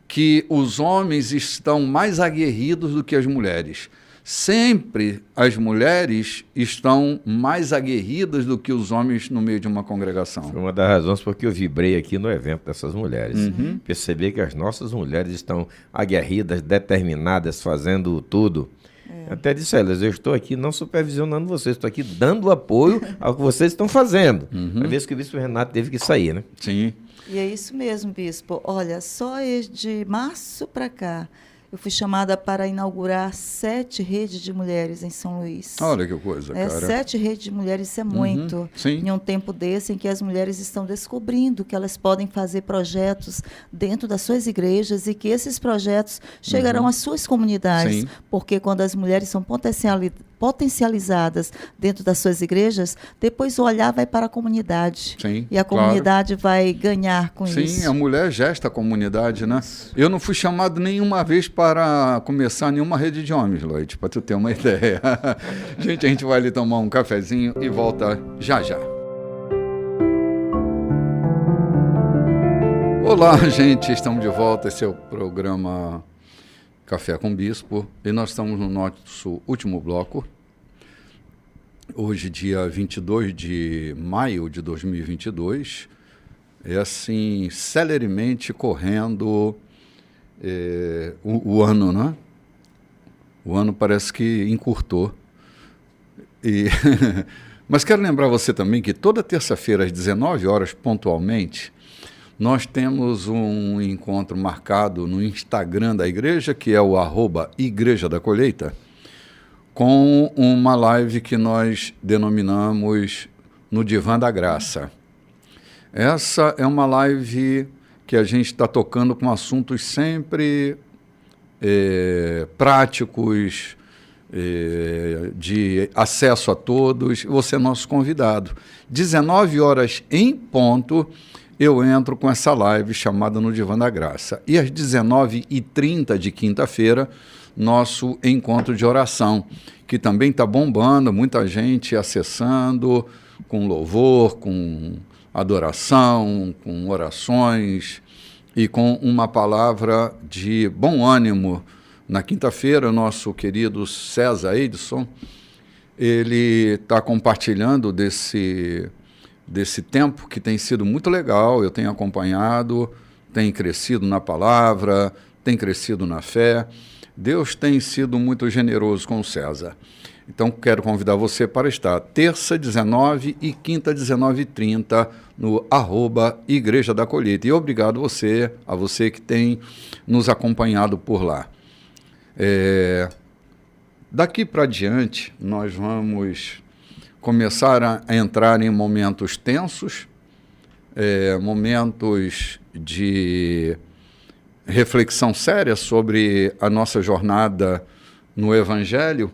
que os homens estão mais aguerridos do que as mulheres. Sempre as mulheres estão mais aguerridas do que os homens no meio de uma congregação. Foi uma das razões porque eu vibrei aqui no evento dessas mulheres. Perceber que as nossas mulheres estão aguerridas, determinadas, fazendo tudo. Até disse a elas, eu estou aqui não supervisionando vocês, estou aqui dando apoio ao que vocês estão fazendo. Uma vez que o bispo Renato teve que sair, né? Sim. E é isso mesmo, bispo. Olha, só de março para cá, eu fui chamada para inaugurar 7 redes de mulheres em São Luís. Olha que coisa, cara. 7 redes de mulheres, isso é muito. Sim. Em um tempo desse em que as mulheres estão descobrindo que elas podem fazer projetos dentro das suas igrejas e que esses projetos chegarão às suas comunidades. Sim. Porque quando as mulheres são potencializadas dentro das suas igrejas, depois o olhar vai para a comunidade. Sim, e a comunidade vai ganhar com isso. Sim, a mulher gesta a comunidade, né? Eu não fui chamado nenhuma vez para começar nenhuma rede de homens, Lloyd, para tu ter uma ideia. Gente, a gente vai ali tomar um cafezinho e volta já já. Olá, gente, estamos de volta. Esse é o programa Café com Bispo e nós estamos no nosso último bloco. Hoje, dia 22 de maio de 2022, é assim, celeremente correndo o ano, né? O ano parece que encurtou. Mas quero lembrar você também que toda terça-feira, às 19 horas, pontualmente, nós temos um encontro marcado no Instagram da igreja, que é o @Igreja da Colheita, com uma live que nós denominamos no Divã da Graça. Essa é uma live que a gente está tocando com assuntos sempre práticos, de acesso a todos. Você é nosso convidado. 19 horas em ponto, eu entro com essa live chamada No Divã da Graça. E às 19h30 de quinta-feira, nosso encontro de oração, que também está bombando, muita gente acessando, com louvor, com adoração, com orações e com uma palavra de bom ânimo. Na quinta-feira, nosso querido César Edson, ele está compartilhando desse tempo que tem sido muito legal, eu tenho acompanhado, tem crescido na palavra, tem crescido na fé. Deus tem sido muito generoso com o César. Então, quero convidar você para estar terça, 19 e quinta, 19h30, no @Igreja da Colheita. E obrigado a você que tem nos acompanhado por lá. Daqui para diante, nós vamos começar a entrar em momentos tensos, momentos de reflexão séria sobre a nossa jornada no Evangelho,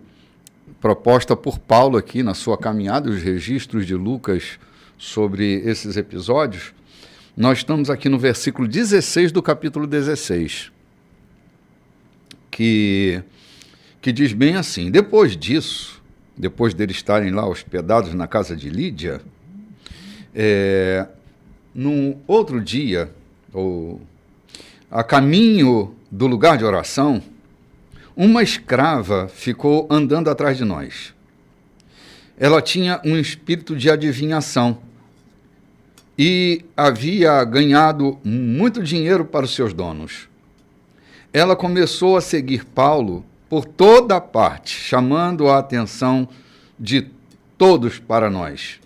proposta por Paulo aqui na sua caminhada, os registros de Lucas sobre esses episódios. Nós estamos aqui no versículo 16 do capítulo 16, que diz bem assim: depois disso, depois deles estarem lá hospedados na casa de Lídia, num outro dia, a caminho do lugar de oração, uma escrava ficou andando atrás de nós. Ela tinha um espírito de adivinhação e havia ganhado muito dinheiro para os seus donos. Ela começou a seguir Paulo por toda parte, chamando a atenção de todos para nós.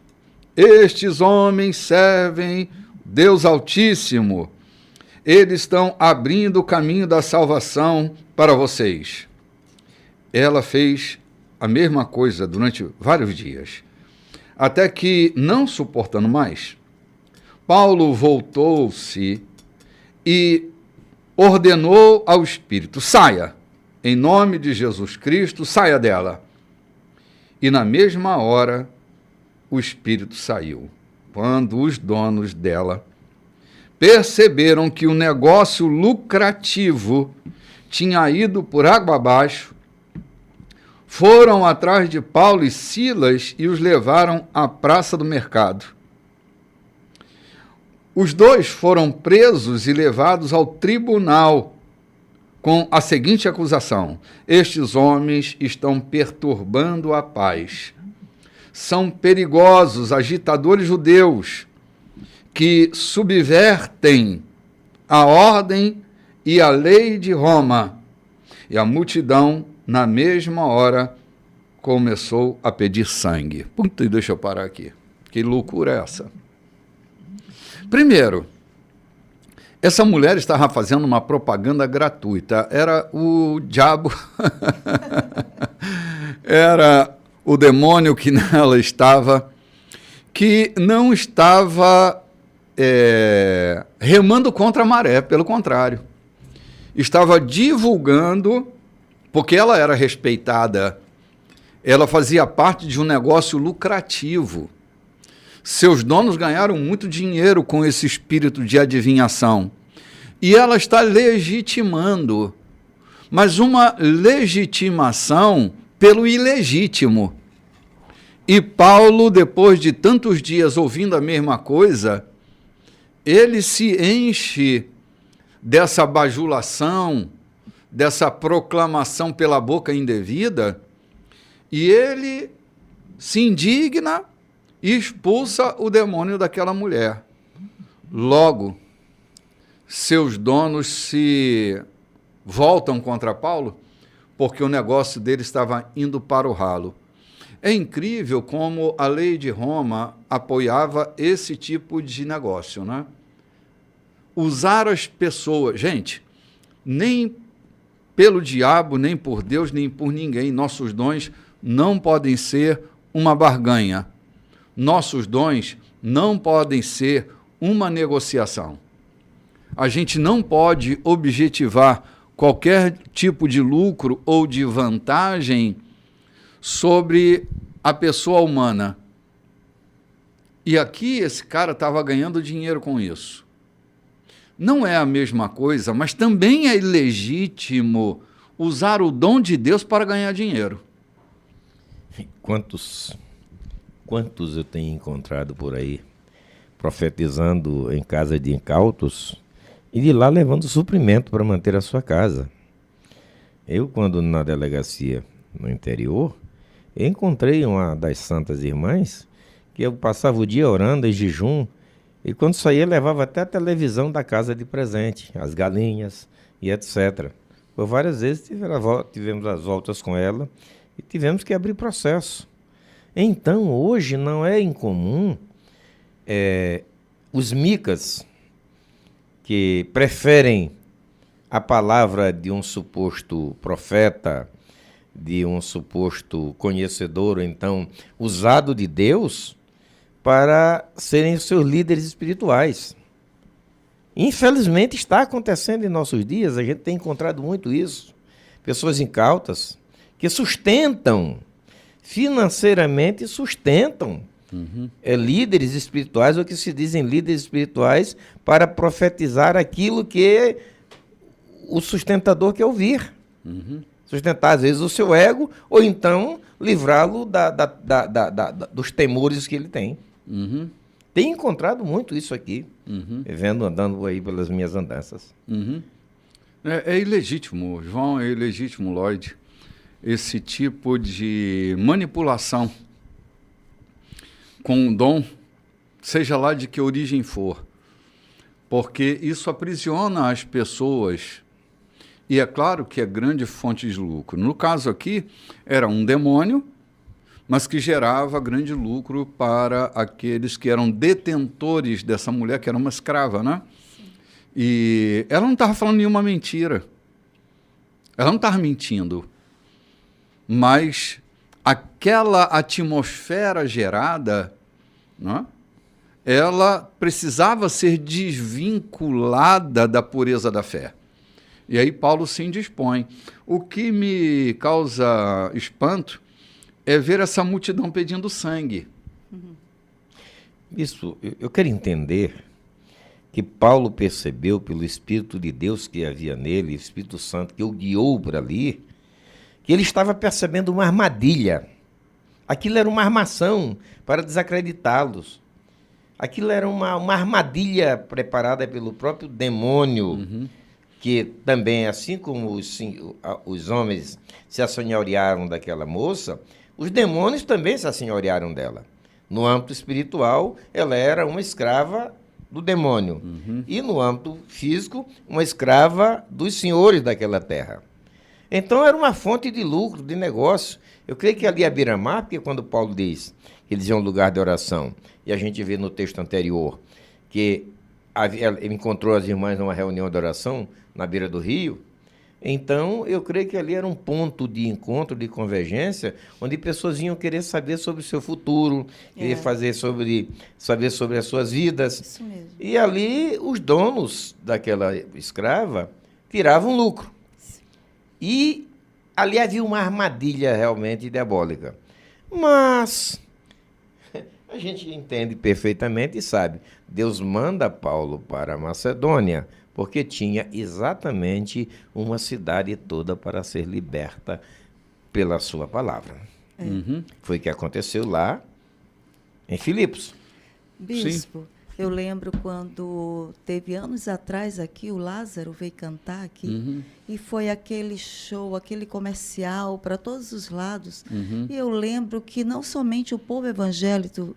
Estes homens servem Deus Altíssimo. Eles estão abrindo o caminho da salvação para vocês. Ela fez a mesma coisa durante vários dias, até que, não suportando mais, Paulo voltou-se e ordenou ao Espírito: saia, em nome de Jesus Cristo, saia dela. E na mesma hora, o Espírito saiu. Quando os donos dela perceberam que o negócio lucrativo tinha ido por água abaixo, foram atrás de Paulo e Silas e os levaram à praça do mercado. Os dois foram presos e levados ao tribunal com a seguinte acusação: estes homens estão perturbando a paz. São perigosos agitadores judeus que subvertem a ordem e a lei de Roma. E a multidão, na mesma hora, começou a pedir sangue. Puta, deixa eu parar aqui. Que loucura é essa? Primeiro, essa mulher estava fazendo uma propaganda gratuita. Era o diabo, era o demônio que nela estava, que não estava remando contra a maré, pelo contrário. Estava divulgando, porque ela era respeitada, ela fazia parte de um negócio lucrativo. Seus donos ganharam muito dinheiro com esse espírito de adivinhação. E ela está legitimando, mas uma legitimação pelo ilegítimo. E Paulo, depois de tantos dias ouvindo a mesma coisa, ele se enche dessa bajulação, dessa proclamação pela boca indevida, e ele se indigna e expulsa o demônio daquela mulher. Logo, seus donos se voltam contra Paulo, porque o negócio dele estava indo para o ralo. É incrível como a lei de Roma apoiava esse tipo de negócio, né? Usar as pessoas. Gente, nem pelo diabo, nem por Deus, nem por ninguém, nossos dons não podem ser uma barganha. Nossos dons não podem ser uma negociação. A gente não pode objetivar qualquer tipo de lucro ou de vantagem sobre a pessoa humana. E aqui esse cara estava ganhando dinheiro com isso. Não é a mesma coisa, mas também é ilegítimo usar o dom de Deus para ganhar dinheiro. Quantos eu tenho encontrado por aí profetizando em casa de incautos e de lá levando suprimento para manter a sua casa. Eu, quando na delegacia no interior, encontrei uma das santas irmãs que eu passava o dia orando em jejum E quando saía, levava até a televisão da casa de presente, as galinhas e etc. Por várias vezes tivemos as voltas com ela e tivemos que abrir processo. Então, hoje não é incomum os micas que preferem a palavra de um suposto profeta, de um suposto conhecedor, ou então usado de Deus, para serem os seus líderes espirituais. Infelizmente está acontecendo em nossos dias, a gente tem encontrado muito isso. Pessoas incautas que sustentam, financeiramente sustentam líderes espirituais, ou que se dizem líderes espirituais, para profetizar aquilo que o sustentador quer ouvir. Sustentar, às vezes, o seu ego, ou então livrá-lo dos temores que ele tem. Tenho encontrado muito isso aqui, andando aí pelas minhas andanças. É ilegítimo, João, é ilegítimo, Lloyd, esse tipo de manipulação com um dom, seja lá de que origem for, porque isso aprisiona as pessoas e é claro que é grande fonte de lucro. No caso aqui, era um demônio, mas que gerava grande lucro para aqueles que eram detentores dessa mulher, que era uma escrava, né? Sim. E ela não estava falando nenhuma mentira. Ela não estava mentindo. Mas aquela atmosfera gerada, né, ela precisava ser desvinculada da pureza da fé. E aí Paulo se indispõe. O que me causa espanto é ver essa multidão pedindo sangue. Isso, eu quero entender que Paulo percebeu pelo Espírito de Deus que havia nele, o Espírito Santo que o guiou por ali, que ele estava percebendo uma armadilha. Aquilo era uma armação para desacreditá-los. Aquilo era uma armadilha preparada pelo próprio demônio, que também, assim como os homens se assenhorearam daquela moça, os demônios também se assenhorearam dela. No âmbito espiritual, ela era uma escrava do demônio. E no âmbito físico, uma escrava dos senhores daquela terra. Então, era uma fonte de lucro, de negócio. Eu creio que ali a beira-mar, porque quando Paulo diz que eles iam a um lugar de oração, e a gente vê no texto anterior que ele encontrou as irmãs numa reunião de oração na beira do rio, então eu creio que ali era um ponto de encontro, de convergência, onde pessoas iam querer saber sobre o seu futuro, querer saber sobre as suas vidas. Isso mesmo. E ali os donos daquela escrava tiravam lucro. E ali havia uma armadilha realmente diabólica. Mas a gente entende perfeitamente e sabe, Deus manda Paulo para a Macedônia, porque tinha exatamente uma cidade toda para ser liberta pela sua palavra. Foi o que aconteceu lá em Filipos. Bispo, sim. Eu lembro quando teve anos atrás aqui, o Lázaro veio cantar aqui, e foi aquele show, aquele comercial para todos os lados. E eu lembro que não somente o povo evangélico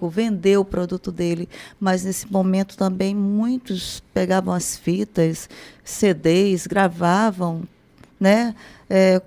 vendeu o produto dele, mas nesse momento também muitos pegavam as fitas, CDs, gravavam, né?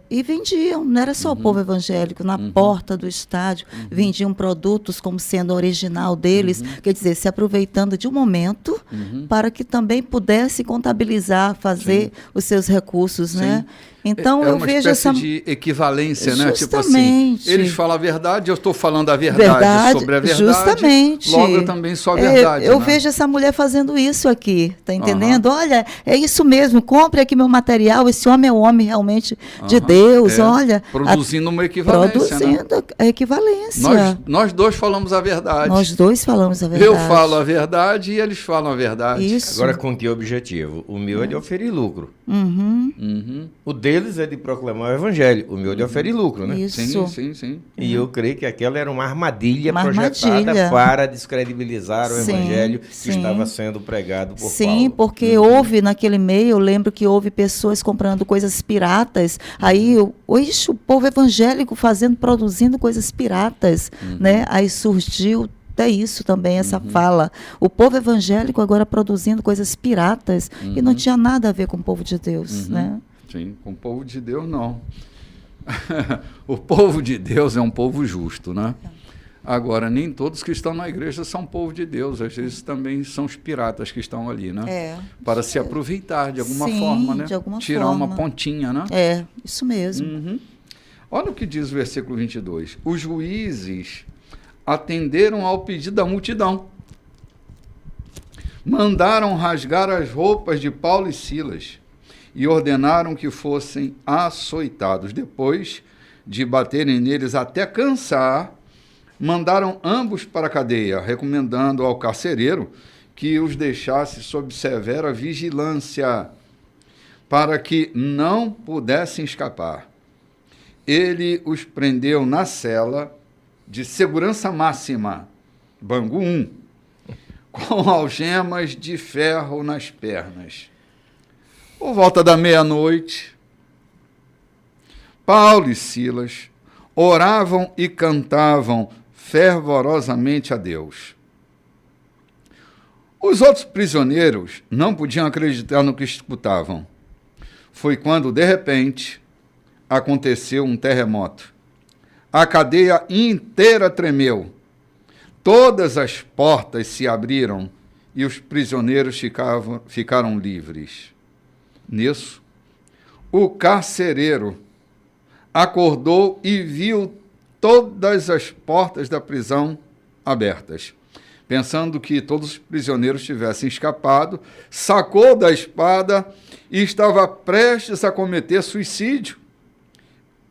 E vendiam, não era só o povo evangélico, na porta do estádio, vendiam produtos como sendo original deles, quer dizer, se aproveitando de um momento para que também pudesse contabilizar, fazer os seus recursos, né? Então eu vejo essa de equivalência, né? Justamente. Tipo assim, eles falam a verdade, eu estou falando a verdade sobre a verdade. Justamente. Logo eu também sou a verdade. Eu né? vejo essa mulher fazendo isso aqui, tá entendendo? Olha, é isso mesmo, compre aqui meu material, esse homem é o homem realmente de Deus, olha. Produzindo uma equivalência. Produzindo a equivalência. Nós dois falamos a verdade. Nós dois falamos a verdade. Eu falo a verdade e eles falam a verdade. Isso. Agora, com que objetivo? O meu é de oferir lucro. O deles é de proclamar o evangelho. O meu é de oferir lucro, né? Isso. Sim. E eu creio que aquela era uma armadilha projetada para descredibilizar o evangelho que estava sendo pregado por Paulo. Sim, porque houve naquele meio, eu lembro que houve pessoas comprando coisas piratas. Aí, o povo evangélico produzindo coisas piratas, né? Aí surgiu até isso também, essa fala. O povo evangélico agora produzindo coisas piratas e não tinha nada a ver com o povo de Deus, né? Sim, com o povo de Deus não. O povo de Deus é um povo justo, né? Agora, nem todos que estão na igreja são povo de Deus, às vezes também são os piratas que estão ali, né? Para se aproveitar de alguma forma, né? De alguma tirar forma. uma pontinha, né? Isso mesmo. Olha o que diz o versículo 22. Os juízes atenderam ao pedido da multidão. Mandaram rasgar as roupas de Paulo e Silas e ordenaram que fossem açoitados. Depois de baterem neles até cansar, mandaram ambos para a cadeia, recomendando ao carcereiro que os deixasse sob severa vigilância, para que não pudessem escapar. Ele os prendeu na cela de segurança máxima, Bangu 1, com algemas de ferro nas pernas. Por volta da meia-noite, Paulo e Silas oravam e cantavam fervorosamente a Deus. Os outros prisioneiros não podiam acreditar no que escutavam. Foi quando, de repente, aconteceu um terremoto. A cadeia inteira tremeu. Todas as portas se abriram e os prisioneiros ficaram livres. Nisso, o carcereiro acordou e viu todas as portas da prisão abertas. Pensando que todos os prisioneiros tivessem escapado, sacou da espada e estava prestes a cometer suicídio,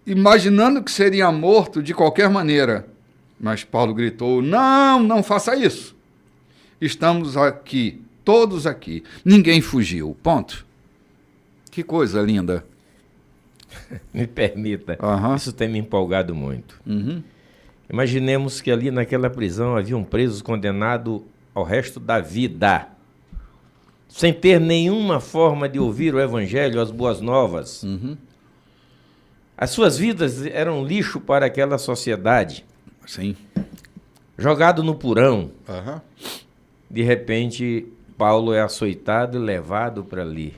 imaginando que seria morto de qualquer maneira. Mas Paulo gritou: não faça isso. Estamos aqui, todos aqui. Ninguém fugiu. Ponto. Que coisa linda. Me permita, isso tem me empolgado muito. Imaginemos que ali naquela prisão haviam presos condenados ao resto da vida, sem ter nenhuma forma de ouvir o evangelho, as boas novas. As suas vidas eram lixo para aquela sociedade. Sim. Jogado no porão. De repente, Paulo é açoitado e levado para ali.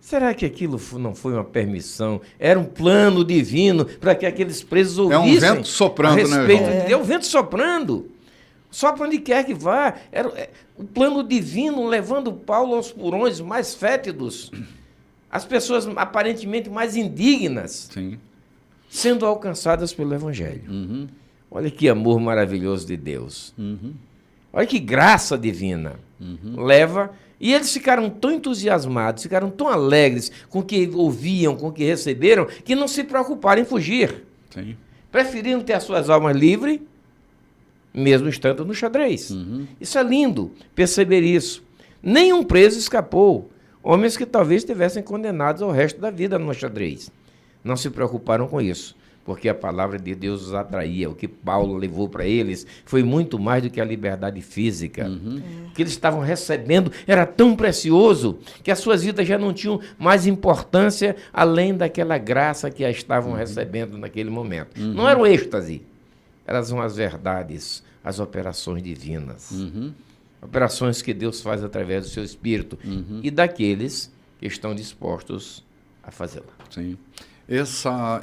Será que aquilo não foi uma permissão? Era um plano divino para que aqueles presos ouvissem? É um vento soprando, a respeito né, É um vento soprando. Sopra onde quer que vá. Era o plano divino levando Paulo aos porões mais fétidos. As pessoas aparentemente mais indignas. Sim. Sendo alcançadas pelo evangelho. Olha que amor maravilhoso de Deus. Olha que graça divina. Leva... E eles ficaram tão entusiasmados, ficaram tão alegres com o que ouviam, com o que receberam, que não se preocuparam em fugir. Sim. Preferiram ter as suas almas livres, mesmo estando no xadrez. Isso é lindo, perceber isso. Nenhum preso escapou. Homens que talvez estivessem condenados ao resto da vida no xadrez. Não se preocuparam com isso, porque a palavra de Deus os atraía. O que Paulo levou para eles foi muito mais do que a liberdade física. O que eles estavam recebendo era tão precioso que as suas vidas já não tinham mais importância além daquela graça que a estavam recebendo naquele momento. Não era o êxtase, eram as verdades, as operações divinas. Operações que Deus faz através do seu Espírito e daqueles que estão dispostos a fazê-la. Sim.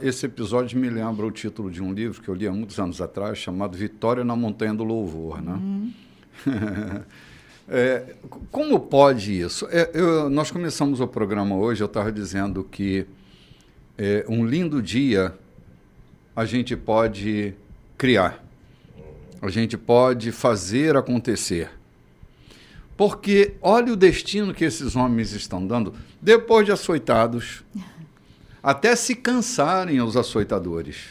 Esse episódio me lembra o título de um livro que eu li há muitos anos atrás, chamado Vitória na Montanha do Louvor. Né? Como pode isso? Nós começamos o programa hoje, eu estava dizendo que um lindo dia a gente pode criar, a gente pode fazer acontecer. Porque olha o destino que esses homens estão dando depois de açoitados, até se cansarem os açoitadores.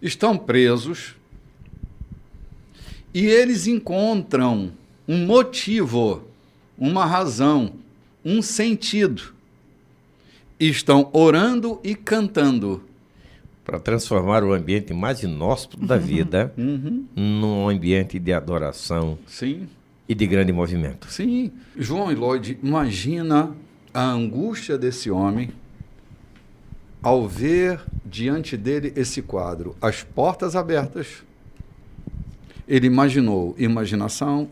Estão presos e eles encontram um motivo, uma razão, um sentido. E estão orando e cantando. Para transformar o ambiente mais inóspito da vida num ambiente de adoração. Sim. E de grande movimento. Sim. João e Lloyd, imagina a angústia desse homem ao ver diante dele esse quadro, as portas abertas Ele imaginou, imaginação,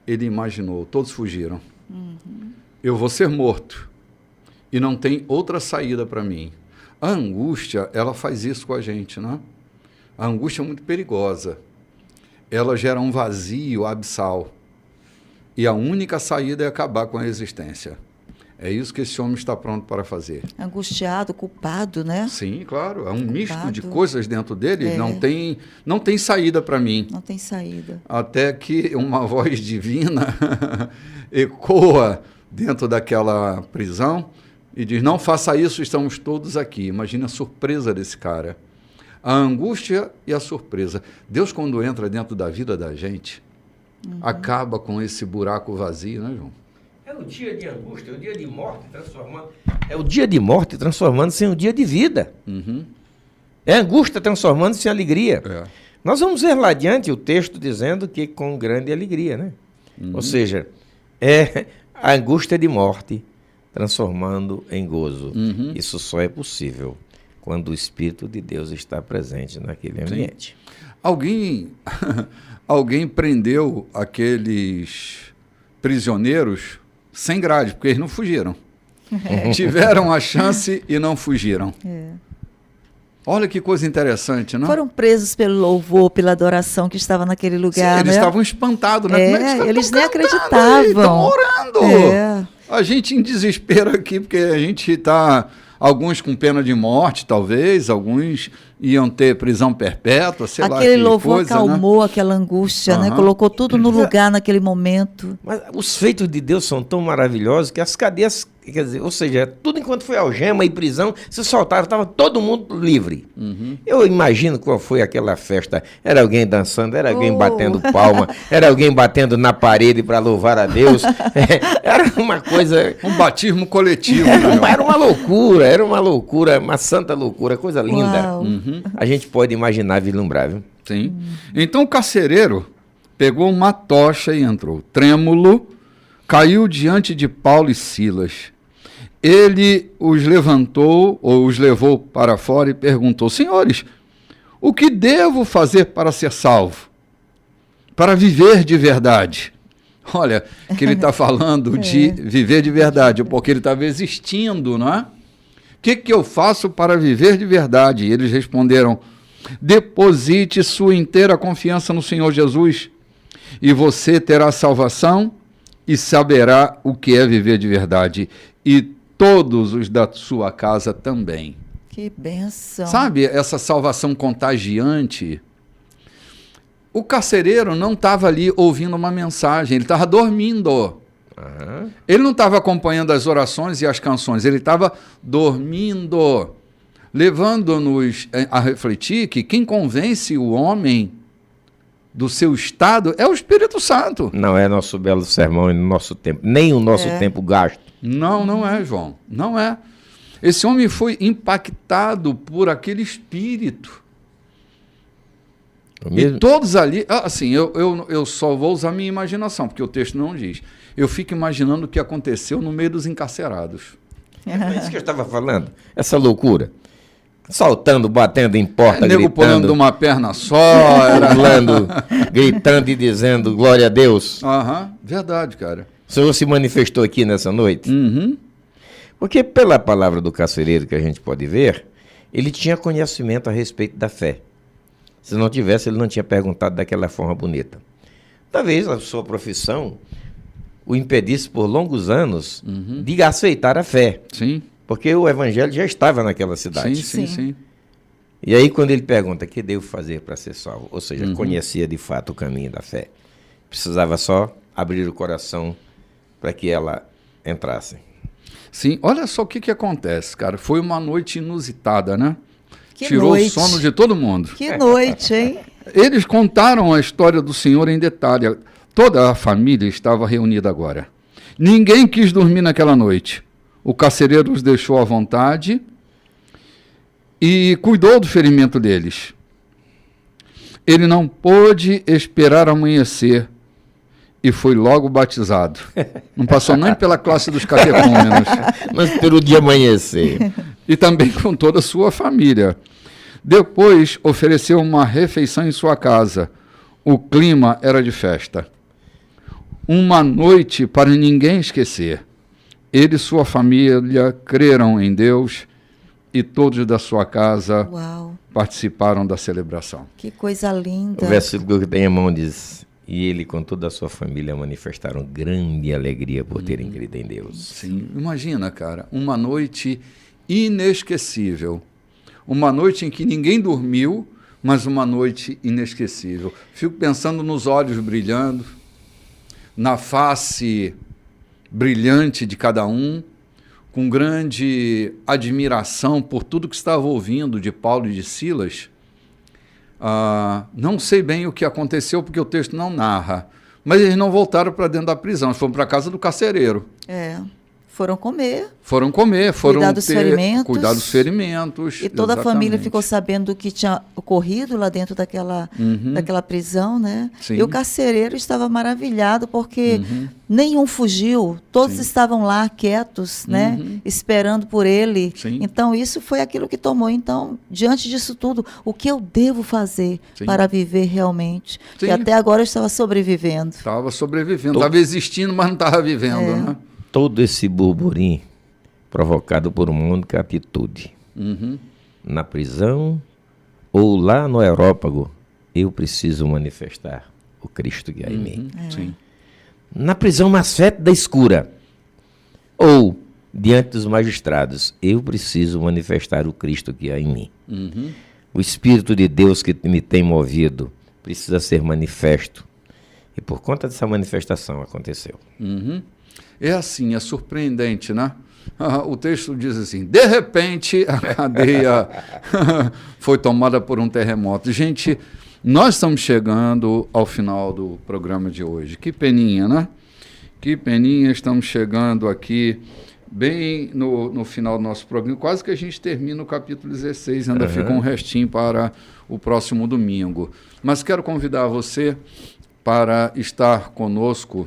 ele imaginou, todos fugiram. Eu vou ser morto e não tem outra saída para mim. A angústia, ela faz isso com a gente, né? A angústia é muito perigosa. Ela gera um vazio abissal. E a única saída é acabar com a existência. É isso que esse homem está pronto para fazer. Angustiado, culpado, né? Sim, claro. É um misto de coisas dentro dele. Não tem saída para mim. Não tem saída. Até que uma voz divina ecoa dentro daquela prisão e diz, não faça isso, estamos todos aqui. Imagina a surpresa desse cara. A angústia e a surpresa. Deus, quando entra dentro da vida da gente, acaba com esse buraco vazio, né, João? É o dia de angústia, é o dia de morte transformando. É o dia de morte transformando-se em um dia de vida. É angústia transformando-se em alegria. É. Nós vamos ver lá adiante o texto dizendo que com grande alegria, né? Ou seja, é a angústia de morte transformando em gozo. Isso só é possível quando o Espírito de Deus está presente naquele ambiente. Alguém prendeu aqueles prisioneiros sem grade, porque eles não fugiram. Tiveram a chance e não fugiram. Olha que coisa interessante, não? Foram presos pelo louvor, pela adoração que estava naquele lugar. Sim, eles né? estavam espantados, né? Como é que os caras eles estão nem cantando acreditavam. aí? Estão orando. É. A gente em desespero aqui, porque a gente está... Alguns com pena de morte, talvez, alguns iam ter prisão perpétua, sei lá. Aquele louvor coisa, acalmou aquela angústia, né? Colocou tudo no lugar naquele momento. Mas os feitos de Deus são tão maravilhosos que as cadeias, quer dizer, ou seja, tudo enquanto foi algema e prisão, se soltaram, estava todo mundo livre. Eu imagino qual foi aquela festa. Era alguém dançando, era alguém batendo palma, era alguém batendo na parede para louvar a Deus. Era uma coisa... Um batismo coletivo. Era uma loucura, uma santa loucura, coisa linda. A gente pode imaginar, vislumbrar, viu? Sim. Então o carcereiro pegou uma tocha e entrou. Trêmulo, caiu diante de Paulo e Silas. Ele os levantou, ou os levou para fora e perguntou, senhores, o que devo fazer para ser salvo? Para viver de verdade? Olha, que ele está falando de viver de verdade, porque ele estava existindo, não é? O que eu faço para viver de verdade? E eles responderam, deposite sua inteira confiança no Senhor Jesus e você terá salvação e saberá o que é viver de verdade. E todos os da sua casa também. Que bênção. Sabe essa salvação contagiante? O carcereiro não estava ali ouvindo uma mensagem, ele estava dormindo. Ele não estava acompanhando as orações e as canções, ele estava dormindo, levando-nos a refletir que quem convence o homem do seu estado é o Espírito Santo. Não é nosso belo sermão e no nosso tempo, nem o nosso tempo gasto. Não é, João, não é. Esse homem foi impactado por aquele Espírito. E todos ali, assim, eu só vou usar minha imaginação, porque o texto não diz. Eu fico imaginando o que aconteceu no meio dos encarcerados. É isso que eu estava falando, essa loucura. Saltando, batendo em porta, nego gritando. pulando de uma perna só. Pulando, gritando e dizendo glória a Deus. Verdade, cara. O Senhor se manifestou aqui nessa noite. Porque pela palavra do carcereiro que a gente pode ver, ele tinha conhecimento a respeito da fé. Se não tivesse, ele não tinha perguntado daquela forma bonita. Talvez a sua profissão o impedisse por longos anos de aceitar a fé. Sim. Porque o evangelho já estava naquela cidade. Sim. E aí quando ele pergunta, o que devo fazer para ser salvo? Ou seja, conhecia de fato o caminho da fé. Precisava só abrir o coração para que ela entrasse. Sim, olha só o que acontece, cara. Foi uma noite inusitada, né? Tirou o sono de todo mundo. Que noite, hein? Eles contaram a história do Senhor em detalhe. Toda a família estava reunida agora. Ninguém quis dormir naquela noite. O carcereiro os deixou à vontade e cuidou do ferimento deles. Ele não pôde esperar amanhecer e foi logo batizado. Não passou nem pela classe dos catecúmenos. Mas pelo dia amanhecer. E também com toda a sua família. Depois ofereceu uma refeição em sua casa. o clima era de festa. Uma noite para ninguém esquecer. Ele e sua família creram em Deus e todos da sua casa Uau, participaram da celebração. que coisa linda. O versículo que tem em mão diz: e ele com toda a sua família manifestaram grande alegria por terem crido em Deus. Sim, imagina, cara, uma noite inesquecível. Uma noite em que ninguém dormiu, mas uma noite inesquecível. Fico pensando nos olhos brilhando, na face brilhante de cada um, com grande admiração por tudo que estava ouvindo de Paulo e de Silas. Não sei bem o que aconteceu, porque o texto não narra, mas eles não voltaram para dentro da prisão, eles foram para a casa do carcereiro. Foram comer. Foram comer, foram cuidar dos ferimentos. Cuidar dos ferimentos. E toda a família exatamente. ficou sabendo do que tinha ocorrido lá dentro daquela prisão, né? Sim. E o carcereiro estava maravilhado porque nenhum fugiu, todos estavam lá quietos, né? Esperando por ele. Sim. Então isso foi aquilo que tomou. Então, diante disso tudo, o que eu devo fazer Sim. para viver realmente? Sim. E até agora eu estava sobrevivendo. Estava sobrevivendo, estava existindo, mas não estava vivendo, né? Todo esse burburinho provocado por uma única atitude. Na prisão ou lá no aerópago, eu preciso manifestar o Cristo que há em mim. Sim. Na prisão mais fétida e escura ou diante dos magistrados, eu preciso manifestar o Cristo que há em mim. O Espírito de Deus que me tem movido precisa ser manifesto. E por conta dessa manifestação aconteceu. É assim, é surpreendente, né? O texto diz assim: de repente a cadeia foi tomada por um terremoto. Gente, nós estamos chegando ao final do programa de hoje. Que peninha, né? Que peninha, estamos chegando aqui bem no final do nosso programa. Quase que a gente termina o capítulo 16, ainda fica um restinho para o próximo domingo. Mas quero convidar você para estar conosco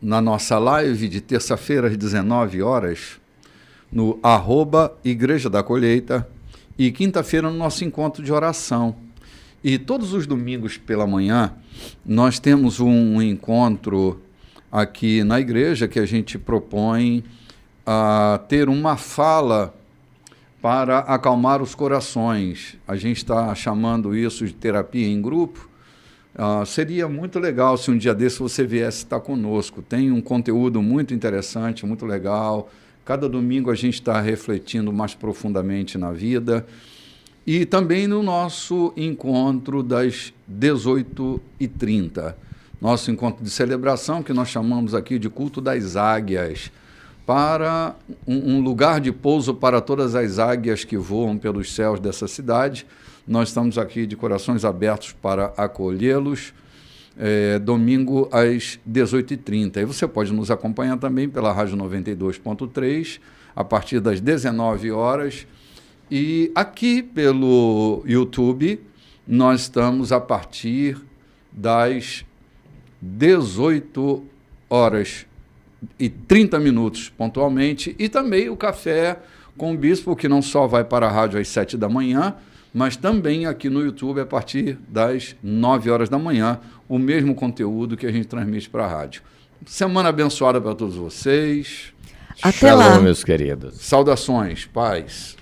na nossa live de terça-feira às 19 horas, no @Igreja da Colheita, e quinta-feira no nosso encontro de oração. E todos os domingos pela manhã, nós temos um encontro aqui na igreja que a gente propõe ter uma fala para acalmar os corações. A gente está chamando isso de terapia em grupo. Seria muito legal se um dia desse você viesse estar conosco. Tem um conteúdo muito interessante, muito legal. Cada domingo a gente está refletindo mais profundamente na vida. E também no nosso encontro das 18h30. Nosso encontro de celebração, que nós chamamos aqui de Culto das Águias, para um lugar de pouso para todas as águias que voam pelos céus dessa cidade. Nós estamos aqui de corações abertos para acolhê-los, domingo às 18h30. E você pode nos acompanhar também pela Rádio 92.3, a partir das 19 horas. E aqui pelo YouTube, nós estamos a partir das 18h30 pontualmente. E também o Café com o Bispo, que não só vai para a rádio às 7 da manhã, mas também aqui no YouTube a partir das 9 horas da manhã, o mesmo conteúdo que a gente transmite para a rádio. Semana abençoada para todos vocês. Até lá. Shalom, meus queridos. Saudações, paz.